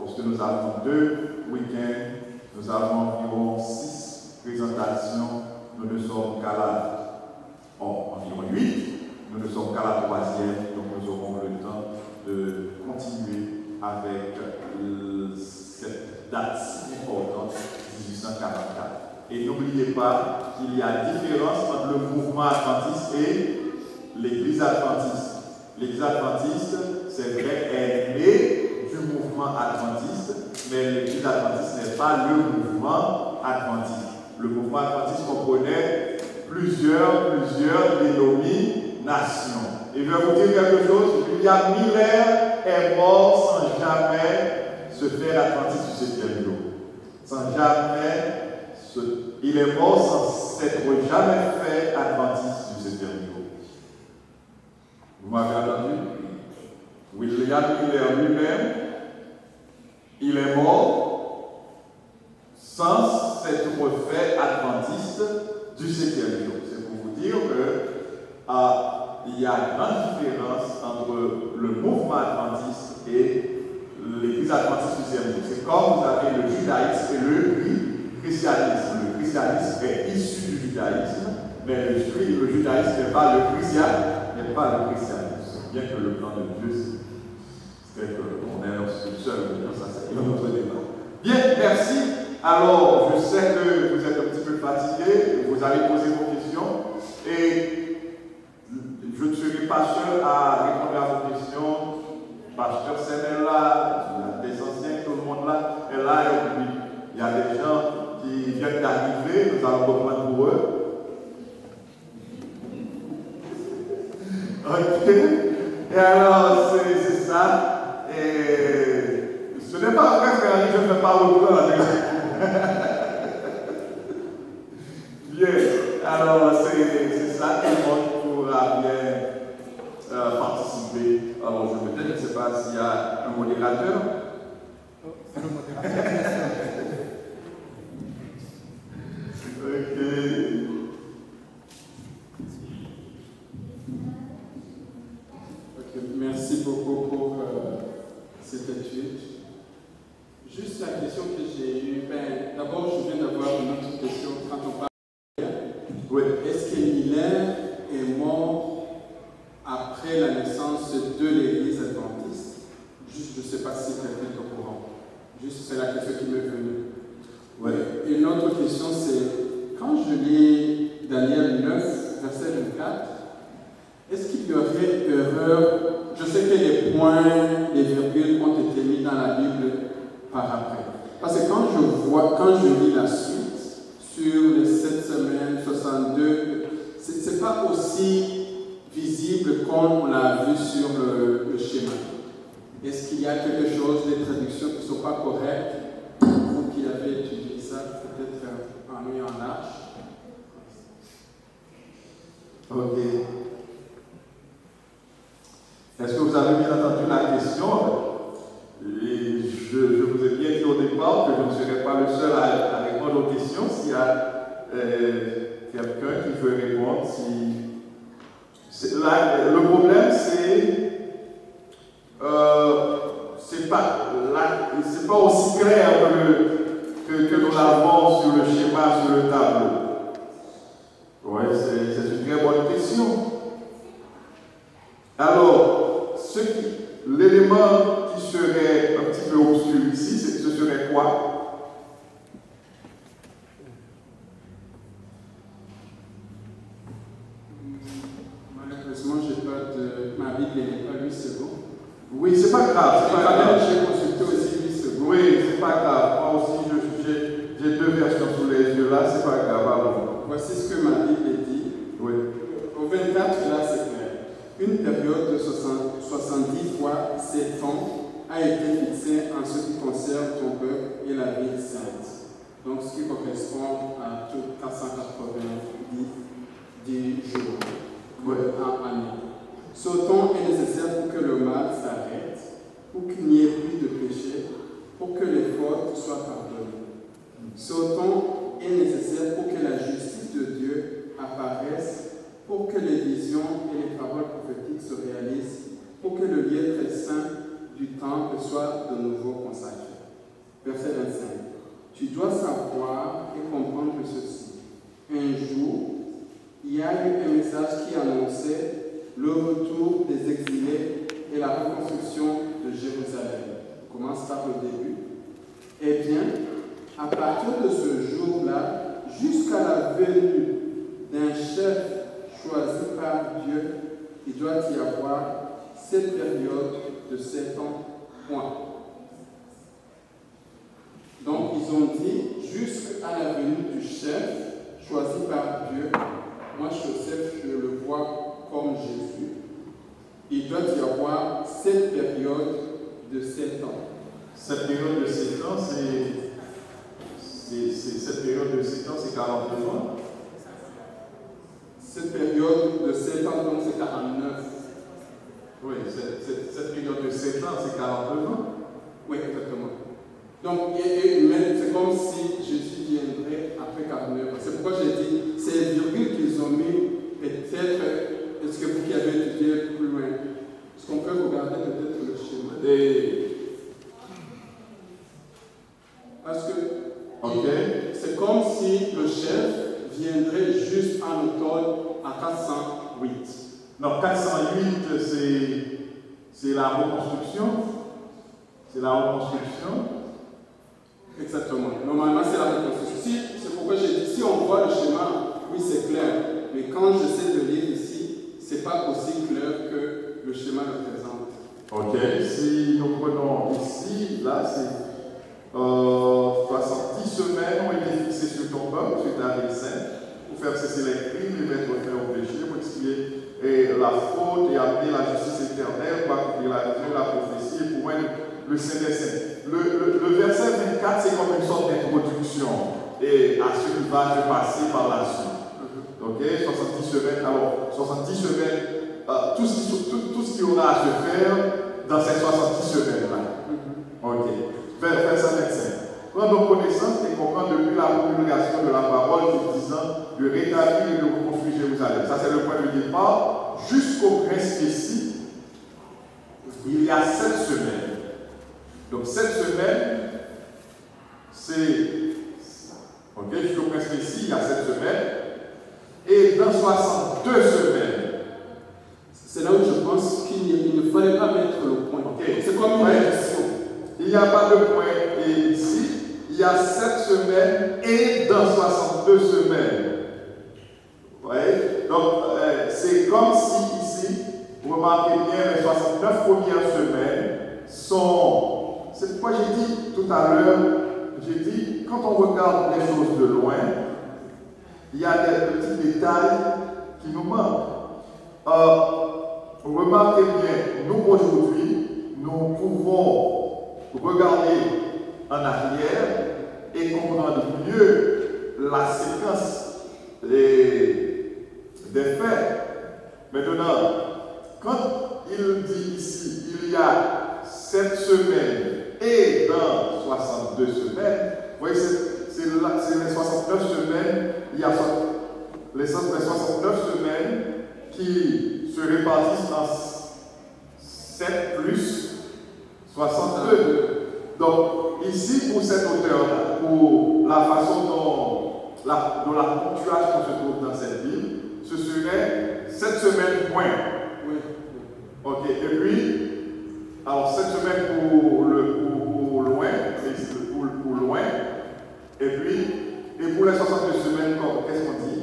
parce que nous avons 2 week-ends, nous avons environ 6 présentations, nous ne sommes qu'à environ 8, nous ne sommes qu'à la 3e, donc nous aurons le temps de continuer avec cette date si importante, 1844. Et n'oubliez pas qu'il y a différence entre le mouvement adventiste et l'Église adventiste. L'Église adventiste, c'est vrai, est née du mouvement adventiste, mais l'Église adventiste n'est pas le mouvement adventiste. Le mouvement adventiste comprenait plusieurs dénominations. Et je vais vous dire quelque chose, William Miller est mort sans jamais se faire adventiste du 7e jour. Sans jamais il est mort sans s'être jamais fait adventiste du 7e jour. Vous m'avez entendu? William Miller lui-même, il est mort sans s'être fait adventiste du 7e jour. C'est pour vous dire qu'il y a une grande différence entre le mouvement adventiste et l'Église adventiste du 7e jour. C'est comme vous avez le judaïsme et le christianisme. Le christianisme est issu du judaïsme, mais le judaïsme n'est pas le christianisme. n'est pas le christianisme, bien que le plan de Dieu, c'est qu'on est un seul, ça c'est un autre débat. Bien, merci. Alors, je sais que vous êtes un petit peu fatigués, vous allez poser vos questions, et je ne serai pas seul à répondre à vos questions. Pasteur Sen est là, des anciens, tout le monde là est là, et puis il y a des gens qui viennent d'arriver, nous allons reprendre pour eux. Ok. Et alors, c'est ça. Et ce n'est pas vrai, frère, je ne fais pas reprendre. Bien. Alors, c'est ça, tout le monde pourra bien participer. Alors, je ne sais pas s'il y a un modérateur. C'est le modérateur. Ok. Merci beaucoup pour cette étude. Juste la question que j'ai eue, d'abord je viens d'avoir une autre question quand on parle de Hilaire. Est-ce que Hilaire est mort après la naissance de l'Église adventiste? Juste, je ne sais pas si quelqu'un est au courant. Juste, c'est la question qui m'est venue. Et une autre question, c'est quand je lis Daniel 9, verset 24, est-ce qu'il y aurait erreur? Je sais que les points, les virgules ont été mis dans la Bible par après. Parce que quand je lis la suite, sur les 7 semaines, 62, ce n'est pas aussi visible comme on l'a vu sur le schéma. Est-ce qu'il y a quelque chose, des traductions qui ne sont pas correctes? Vous qui avez étudié ça, peut-être en lui en large. Ok. Est-ce que vous avez bien entendu la question? Et je vous ai bien dit au départ que je ne serai pas le seul à répondre aux questions. S'il y a quelqu'un qui veut répondre, le problème c'est pas aussi clair que nous l'avons sur le schéma, sur le tableau. Oui, c'est une très bonne question. Alors, l'élément qui serait un petit peu obscur ici, ce serait quoi? Malheureusement, ma Bible n'est pas 8 secondes. Oui, c'est pas grave. J'ai consulté aussi 8 secondes. Oui, c'est pas grave. Moi aussi, j'ai 2 versions sous les yeux là, c'est pas grave. Alors. Voici ce que ma Bible dit. Oui. Au 24, là, c'est clair. Une période de 70 fois 7 ans a été fixée en ce qui concerne ton peuple et la ville sainte. Donc, ce qui correspond à tout 490 jours en année. Ce temps est nécessaire pour que le mal s'arrête, pour qu'il n'y ait plus de péché, pour que les fautes soient pardonnées. Ce temps est nécessaire pour que la justice de Dieu apparaisse, pour que les visions et les paroles prophétiques se réalisent, pour que le lieu très saint du temple soit de nouveau consacré. Verset 25. Tu dois savoir et comprendre ceci. Un jour, il y a eu un message qui annonçait le retour des exilés et la reconstruction de Jérusalem. On commence par le début. Eh bien, à partir de ce jour-là, jusqu'à la venue d'un chef choisi par Dieu, il doit y avoir cette période de 7 ans, point. Donc, ils ont dit, jusqu'à la venue du chef choisi par Dieu, moi, Joseph, je le vois comme Jésus, il doit y avoir cette période de 7 ans. Cette période de 7 ans, cette période de 7 ans, c'est 42 ans. Cette période de 7 ans, donc c'est 49. Oui, cette période de 7 ans, c'est 42 ans. Oui, exactement. Donc, c'est comme si Jésus viendrait après 49 ans. C'est pourquoi j'ai dit, c'est les virgules qu'ils ont mis, peut-être, est-ce que vous qui avez étudié plus loin, est-ce qu'on peut regarder peut-être le schéma? Parce que c'est comme si le chef viendrait juste en automne à 408. Non, 408. 108, c'est la reconstruction. C'est la reconstruction. Exactement. Normalement, c'est la reconstruction. C'est pourquoi j'ai dit, si on voit le schéma, oui, c'est clair. Mais quand j'essaie de lire ici, c'est pas aussi clair que le schéma le présente. Ok, si nous prenons ici, là, c'est 70 semaines ont été fixées sur ton peuple, sur ta descente, pour faire cesser les crimes, les mettre fin au péché, pour expier la faute et amener la justice éternelle, pour accomplir la vision, la prophétie et pour être le Saint des Saints. Le verset 24, c'est comme une sorte d'introduction et à ce qui va se passer par la suite. Ok, 70 semaines, alors 70 semaines, tout ce qu'il y aura à se faire dans ces 70 semaines-là. Ok, verset 25. Prendre connaissance et comprendre depuis la promulgation de la parole qui disant de rétablir et de reconstruire Jérusalem. Ça, c'est le point de départ. Jusqu'au prince Messie, il y a 7 semaines. Donc, 7 semaines, c'est. Ok, jusqu'au prince Messie, il y a 7 semaines. Et dans 62 semaines, c'est là où je pense qu'il ne fallait pas mettre le point. Okay. C'est comme une question. Il n'y a pas de point. Et ici, il y a 7 semaines et dans 62 semaines. Vous voyez? Donc, c'est comme si ici, vous remarquez bien, les 69 premières semaines sont. C'est pourquoi j'ai dit tout à l'heure, j'ai dit, quand on regarde les choses de loin, il y a des petits détails qui nous manquent. Remarquez bien, nous aujourd'hui, nous pouvons regarder en arrière et comprendre mieux la séquence des faits. Maintenant, quand il dit ici, il y a 7 semaines et dans 62 semaines, vous voyez, c'est les 69 semaines, il y a les 69 semaines qui se répartissent en 7 plus 62. Donc, ici, pour cet auteur-là, pour la façon dont la ponctuation se trouve dans cette ville, ce serait 7 semaines point. Oui. Ok, et puis, alors 7 semaines pour loin, pour loin, et puis, et pour les 62 semaines, qu'est-ce qu'on dit?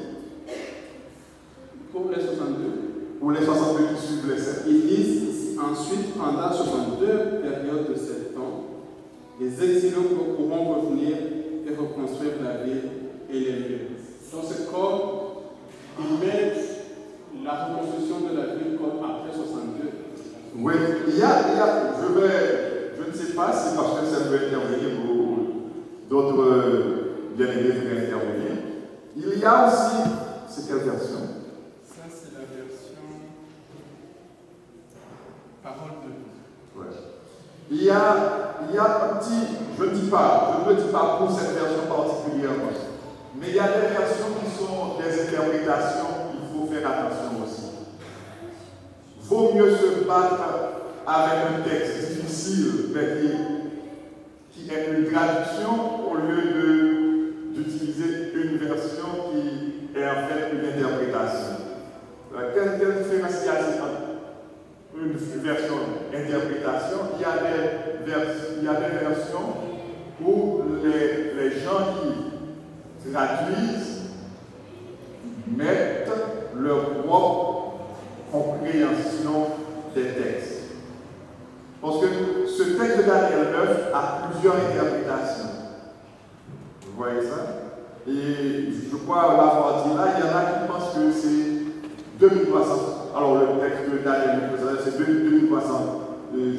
Pour les 62. Pour les 62 qui suivent les 7. Ils disent ensuite, pendant 62 périodes de 7 ans, les exilés pourront revenir et reconstruire la ville et les lieux. Donc c'est comme ils mettent la reconstruction de la ville comme après 62. Oui, il y a je ne sais pas si parce que ça peut intervenir ou d'autres bien-aimés veulent intervenir. Il y a aussi, c'est quelle version? Ça, c'est la version parole de Dieu. Ouais. Il y a un petit, je ne dis pas pour cette version particulièrement, mais il y a des versions qui sont des interprétations, il faut faire attention aussi. Vaut mieux se battre avec un texte difficile, mais qui est une traduction, au lieu d'utiliser une version qui est en fait une interprétation. Quelle différence il y a entre une version interprétation? Il y a des versions où les gens qui traduisent mettent leur propre compréhension des textes. Parce que ce texte de Daniel 9 a plusieurs interprétations. Vous voyez ça? Et je crois l'avoir dit là, il y en a qui pensent que c'est 2300. Alors le texte de Daniel 9, c'est 2300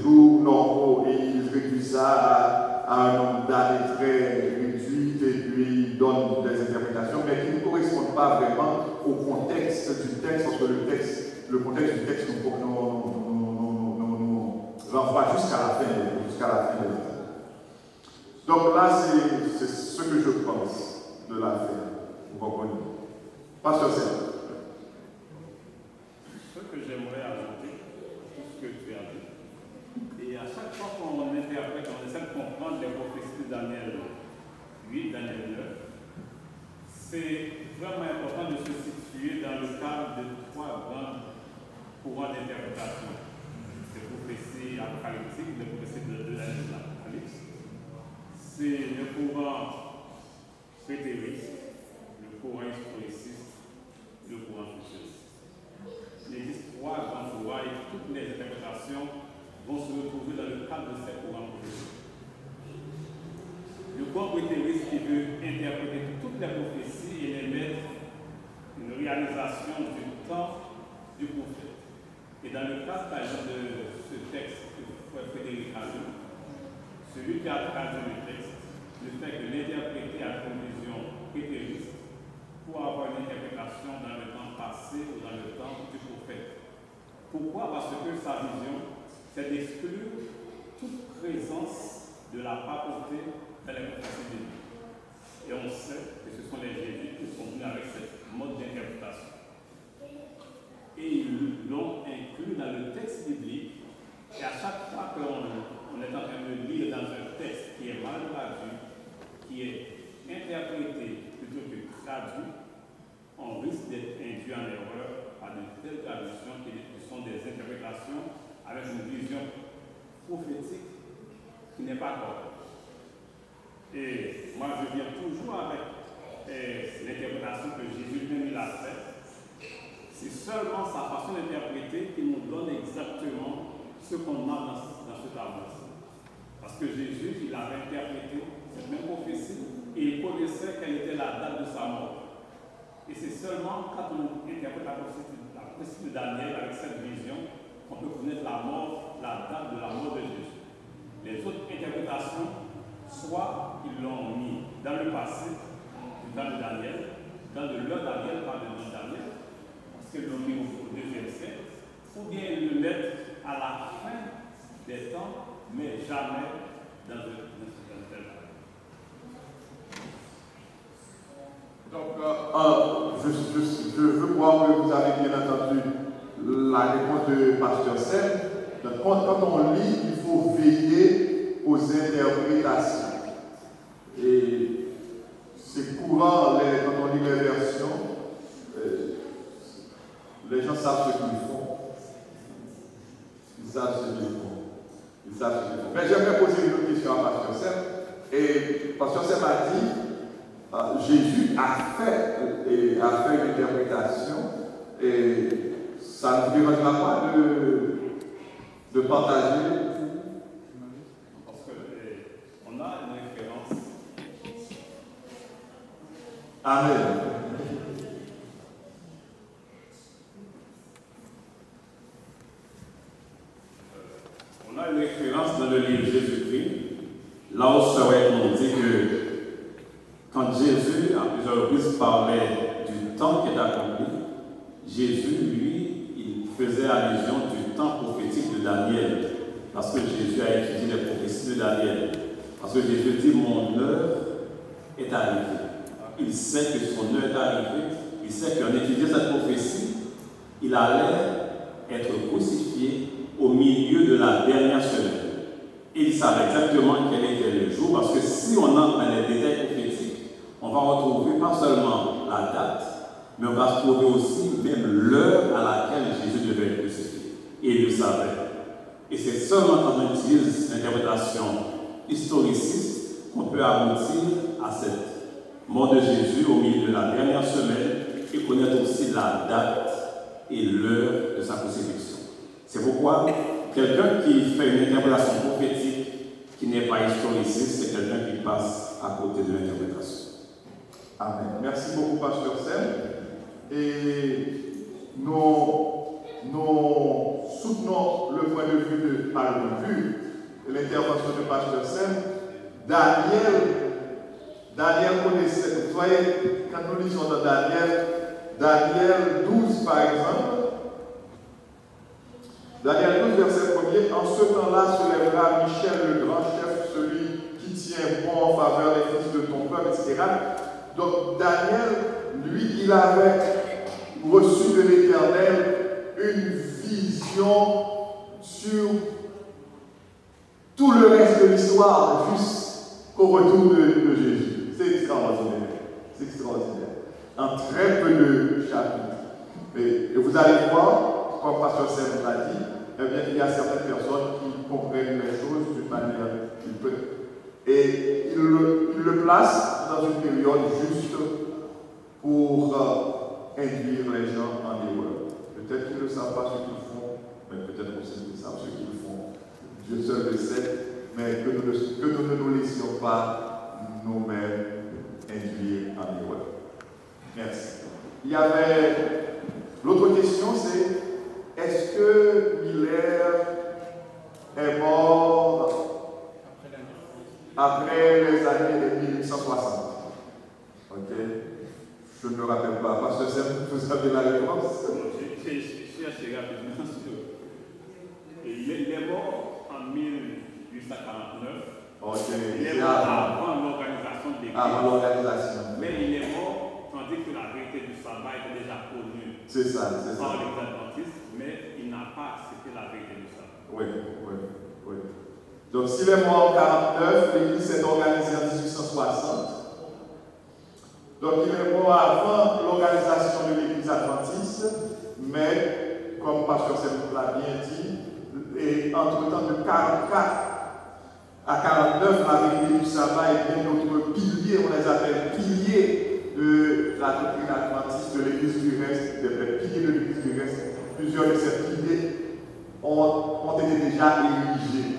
jours normaux et il réduit ça à un nombre d'années très réduit et puis il donne des interprétations, mais qui ne correspondent pas vraiment au contexte du texte, parce que le contexte du texte nous renvoie jusqu'à la fin de l'histoire. Donc là, c'est ce que je pense de l'affaire. Vous comprenez? Pasteur Serge. Ce que j'aimerais ajouter, tout ce que tu as dit, et à chaque fois qu'on interprète, on essaie de comprendre les prophéties de Daniel 8, Daniel 9, c'est vraiment important de se situer dans le cadre de 3 grandes courants d'interprétation des prophéties apocalyptiques, des prophéties de l'Apocalypse. C'est le courant prétériste, le courant historiciste, le courant futuriste. Il existe trois grands courants et toutes les interprétations vont se retrouver dans le cadre de ces courants prophétiques. Le courant prétériste qui veut interpréter toutes les prophéties et les mettre une réalisation du temps du prophète. Et dans le cas, par exemple, de ce texte que Frédéric a lu, celui qui a traduit le texte ne fait que l'interpréter à conclusion prétériste pour avoir une interprétation dans le temps passé ou dans le temps du prophète. Pourquoi? Parce que sa vision, c'est d'exclure toute présence de la papauté dans les prophéties bibliques. Et on sait que ce sont les jésuites qui sont venus avec cette mode d'interprétation. Et ils l'ont inclus dans le texte biblique. Et à chaque fois qu'on est en train de lire dans un texte qui est mal traduit, qui est interprété plutôt que traduit, on risque d'être induit en erreur par de telles traductions qui sont des interprétations avec une vision prophétique qui n'est pas correcte. Et moi, je viens toujours avec l'interprétation que Jésus lui a faite. C'est seulement sa façon d'interpréter qui nous donne exactement ce qu'on a dans ce tableau. Parce que Jésus, il avait interprété cette même prophétie et il connaissait quelle était la date de sa mort. Et c'est seulement quand on interprète la prophétie de Daniel avec cette vision qu'on peut connaître la date de la mort de Jésus. Les autres interprétations, soit ils l'ont mis dans le passé, dans le Daniel, dans le Daniel, pas le Daniel, parce qu'ils l'ont mis au deuxième siècle, ou bien ils le mettent à la fin des temps, mais jamais dans un tel temps. Donc, je veux voir que vous avez bien entendu la réponse de Pasteur Sem. Donc, quand on lit, il faut veiller aux interprétations. Et c'est courant, quand on lit les versions, les gens savent ce qu'ils font. Ils savent ce qu'ils font. Mais j'aimerais poser une autre question à Pasteur Sem. Et Pasteur Sem a dit, Jésus a fait une interprétation, et ça ne vous dérange pas de partager. Parce qu'on a une référence. Amen. On a une référence dans le livre Jésus-Christ, là où on dit que quand Jésus, à plusieurs reprises, parlait du temps qui est accompli, Jésus, lui, il faisait allusion du temps prophétique de Daniel, parce que Jésus a étudié les prophéties de Daniel. Parce que Jésus dit, mon heure est arrivée. Il sait que son heure est arrivée, il sait qu'en étudiant cette prophétie, il allait être crucifié au milieu de la dernière semaine. Et il savait exactement quel était le jour, parce que si on entre dans les détails prophétiques, on va retrouver pas seulement la date, mais on va se trouver aussi même l'heure à laquelle Jésus devait être crucifié. Et il le savait. Et c'est seulement quand on utilise l'interprétation historiciste qu'on peut aboutir à cette mort de Jésus au milieu de la dernière semaine et connaître aussi la date et l'heure de sa crucifixion. C'est pourquoi quelqu'un qui fait une interprétation prophétique qui n'est pas historiciste, c'est quelqu'un qui passe à côté de l'interprétation. Amen. Merci beaucoup, Pasteur Sem. Et nous soutenons le point de vue de l'intervention de Pasteur Sem. Daniel connaissait, vous voyez, quand nous lisons dans Daniel 12 par exemple, Daniel 12 verset 1er, en ce temps-là se lèvera Michel le grand chef, celui qui tient bon en faveur des fils de ton peuple, etc. Donc Daniel, lui, il avait reçu de l'Éternel une vision sur tout le reste de l'histoire jusqu'au retour de Jésus. C'est extraordinaire. C'est extraordinaire. En très peu de chapitres. Et vous allez voir, comme Pasteur Serge l'a dit, eh bien, il y a certaines personnes qui comprennent les choses d'une manière qu'ils peuvent. Et il le place dans une période juste pour induire les gens en erreur. Peut-être qu'ils ne savent pas ce qu'ils font, mais peut-être aussi qu'ils savent ce qu'ils font. Dieu seul le sait, mais que nous ne nous laissions pas nous-mêmes induire en erreur. Merci. Il y avait l'autre question, c'est est-ce que Miller est mort après les années 1860? Ok. Je ne me rappelle pas, parce que vous avez la réponse. Je suis assez rapidement sûr. Il est mort en 1849. Ok. Il est mort avant l'organisation de l'Église. Avant l'organisation. Mais il est mort tandis que la vérité du sabbat était déjà connue. C'est ça, c'est par ça. les adventistes, mais il n'a pas accepté la vérité du sabbat. Oui. Donc s'il est mort en 49, l'Église s'est organisée en 1860. Donc il est mort avant l'organisation de l'Église adventiste, mais comme Pasteur Serge l'a bien dit, et entre-temps de 44 à 49, la vérité du sabbat est bien notre pilier, on les appelle piliers de la doctrine adventiste de l'Église du reste, des piliers de l'Église du reste. Plusieurs de ces piliers ont été déjà érigés.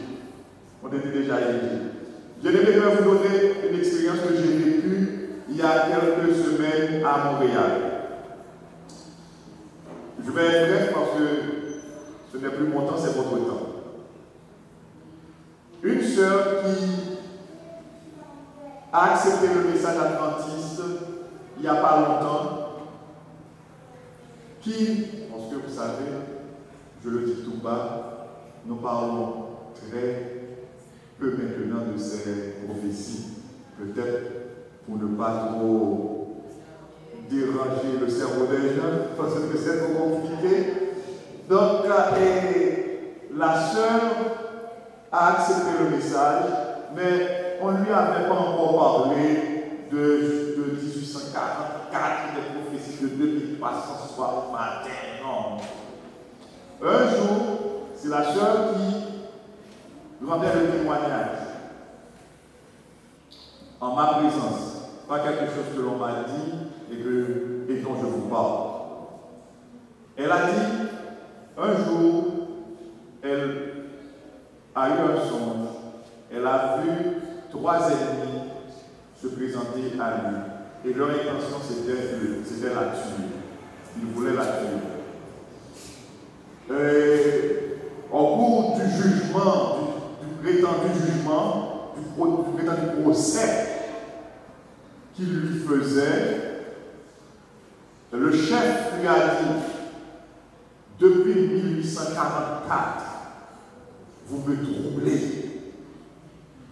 Je vais vous donner une expérience que j'ai vécue il y a quelques semaines à Montréal. Je vais être bref parce que ce n'est plus mon temps, c'est votre temps. Une sœur qui a accepté le message adventiste il n'y a pas longtemps, qui, parce que vous savez, je le dis tout bas, nous parlons très peu maintenant de ces prophéties, peut-être pour ne pas trop déranger le cerveau des jeunes, parce que c'est trop compliqué. Donc, la sœur a accepté le message, mais on ne lui avait pas encore parlé de 1844, des prophéties de 2360 matin. Non. Un jour, c'est la sœur qui rendait le témoignage en ma présence, pas quelque chose que l'on m'a dit et dont je vous parle. Elle a dit, un jour, elle a eu un songe, elle a vu 3 ennemis se présenter à lui, et leur intention c'était la tuer. Ils voulaient la tuer. Au cours du jugement, du prétendu jugement, du prétendu procès qu'il lui faisait, le chef lui a dit, depuis 1844, vous me troublez,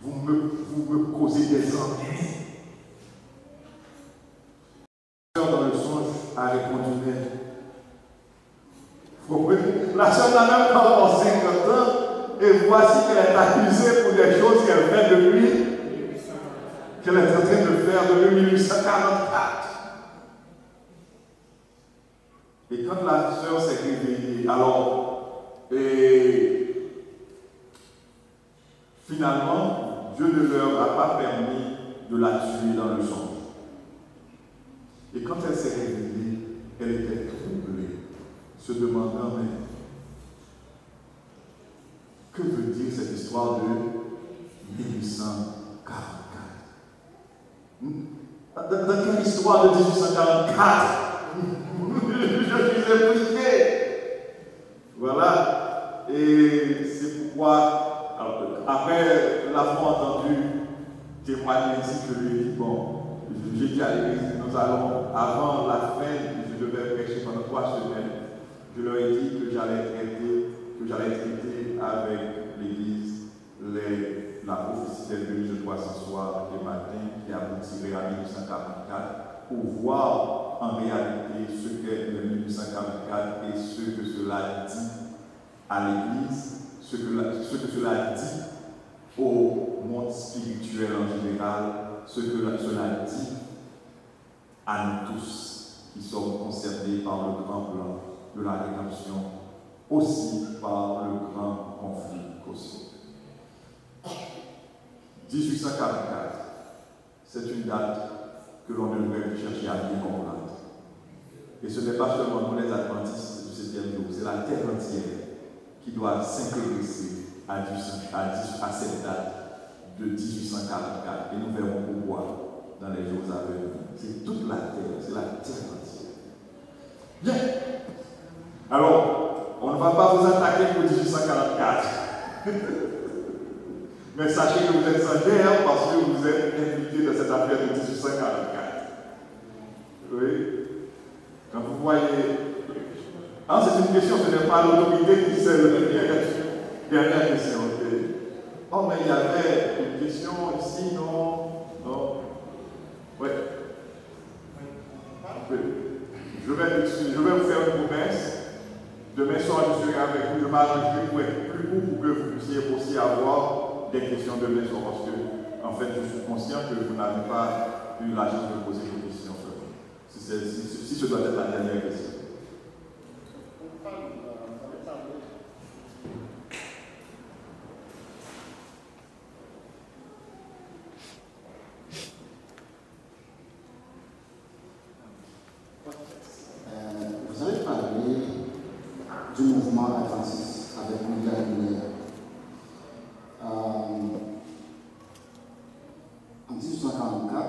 vous me causez des ennuis. Dans le songe a répondu, la sœur n'a même pas encore 50 ans, et voici qu'elle est accusée pour des choses qu'elle fait depuis, qu'elle est en train de faire depuis 1844. Et quand la sœur s'est réveillée, alors, finalement, Dieu ne leur a pas permis de la tuer dans le songe. Et quand elle s'est réveillée, elle était troublée, se demandant, mais que veut dire cette histoire de 1844? Dans quelle histoire de 1844 je suis impliqué? Voilà. Et c'est pourquoi, alors, après l'avoir entendu témoigner ainsi, je lui ai dit, bon, j'ai dit à l'église, nous allons, avant la fin, je devais prêcher pendant 3 semaines, je leur ai dit que j'allais traiter avec l'église la prophétie des 2300 soirs et matins qui aboutirait à 1844 pour voir en réalité ce qu'est le 1844 et ce que cela dit à l'église, ce que cela dit au monde spirituel en général, ce que cela dit à nous tous qui sommes concernés par le grand plan de la rédemption aussi par le grand conflit cosmique. 1844, c'est une date que l'on devrait chercher à bien comprendre. Et ce n'est pas seulement nous les adventistes du 7e jour, c'est la terre entière qui doit s'intéresser à cette date de 1844. Et nous verrons pourquoi dans les jours à venir. C'est toute la terre, c'est la terre entière. Bien. Alors, on ne va pas vous attaquer pour 1844. Mais sachez que vous êtes en guerre parce que vous êtes impliqués dans cette affaire de 1844. Oui. Quand vous voyez. Ah, c'est une question, ce n'est pas l'autorité qui sait le dernière question. Okay. Oh, mais il y avait une question ici, non? Non? Oui. Oui. Je vais vous faire une promesse. Demain soir, je serai avec vous. Je m'arrangerai pour être plus court pour que vous puissiez aussi avoir des questions demain soir. Parce que, en fait, je suis conscient que vous n'avez pas eu la chance de poser vos questions. Si ce doit être la dernière question. Vous avez parlé du mouvement adventiste avec Michael Miller. En 1844,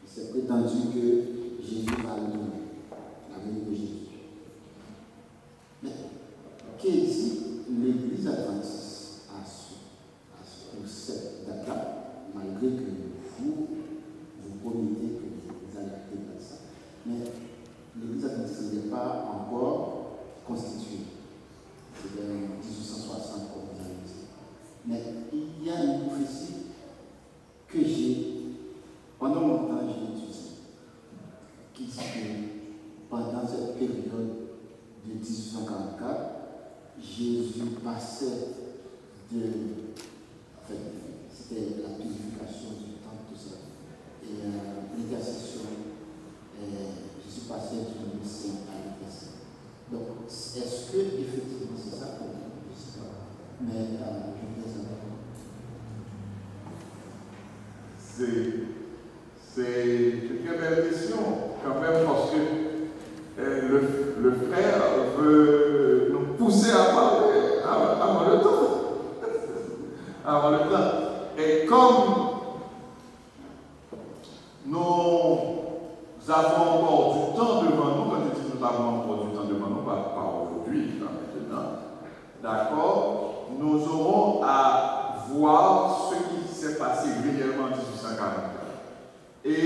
il s'est prétendu que Jésus va retourner, la venue de Jésus. Mais qu'est-ce que dit l'Église adventiste pour cette date-là, malgré que vous promettez que vous allez acter ça? Mais l'Église adventiste n'est pas encore constituée. C'est en 1860, comme vous avez dit. Mais il y a une prophétie que pendant longtemps, j'ai étudiée, qui dit que pendant cette période de 1844, Jésus passait c'était la purification du temple, tout ça, et l'intercession. Jésus passait du Saint à l'intercession. Donc, est-ce que effectivement c'est ça pour vous? Je ne sais pas. Mais je voulais savoir. C'est une très belle question, quand même, parce que le frère veut nous pousser à parler avant le temps. Avant le temps. Et comme nous avons encore du temps devant nous, quand je dis nous avons encore du temps devant nous, pas aujourd'hui, maintenant, d'accord, nous aurons à voir ce qui s'est passé réellement en 1844 et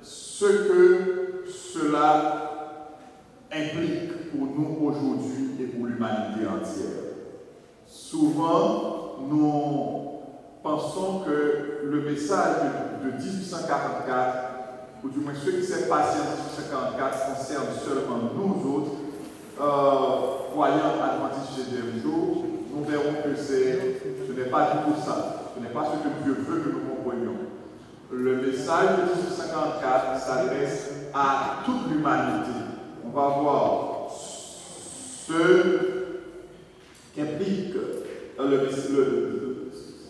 ce que cela implique pour nous aujourd'hui et pour l'humanité entière. Souvent, nous pensons que le message de 1844, ou du moins ce qui s'est passé en 1844, concerne seulement nous autres, croyants adventistes du 7e jour. Nous verrons que ce n'est pas du tout ça. Ce n'est pas ce que Dieu veut que nous comprenions. Le message de 1854 s'adresse à toute l'humanité. On va voir ce qu'implique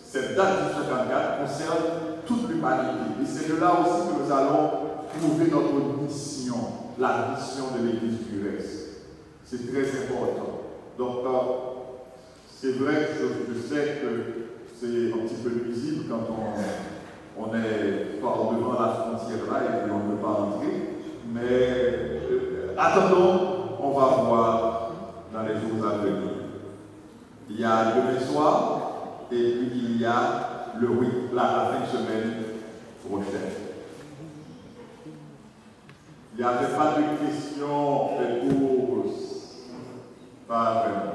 cette date 1854 concerne toute l'humanité. Et c'est de là aussi que nous allons trouver notre mission, la mission de l'Église du reste. C'est très important. Donc, c'est vrai que je sais que c'est un petit peu nuisible quand on est par devant la frontière là et qu'on ne peut pas entrer. Mais attendons, on va voir dans les jours à venir. Il y a demain soir et puis il y a la fin de semaine prochaine. Il n'y avait pas de questions pour pas vraiment.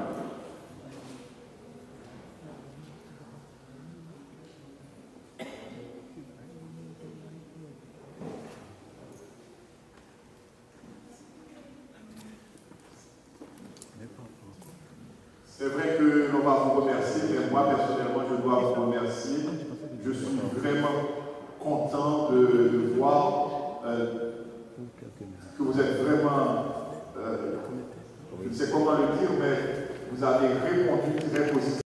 C'est vrai que l'on va vous remercier, mais moi personnellement je dois vous remercier. Je suis vraiment content de voir que vous êtes vraiment Je ne sais comment le dire, mais vous avez répondu très positivement.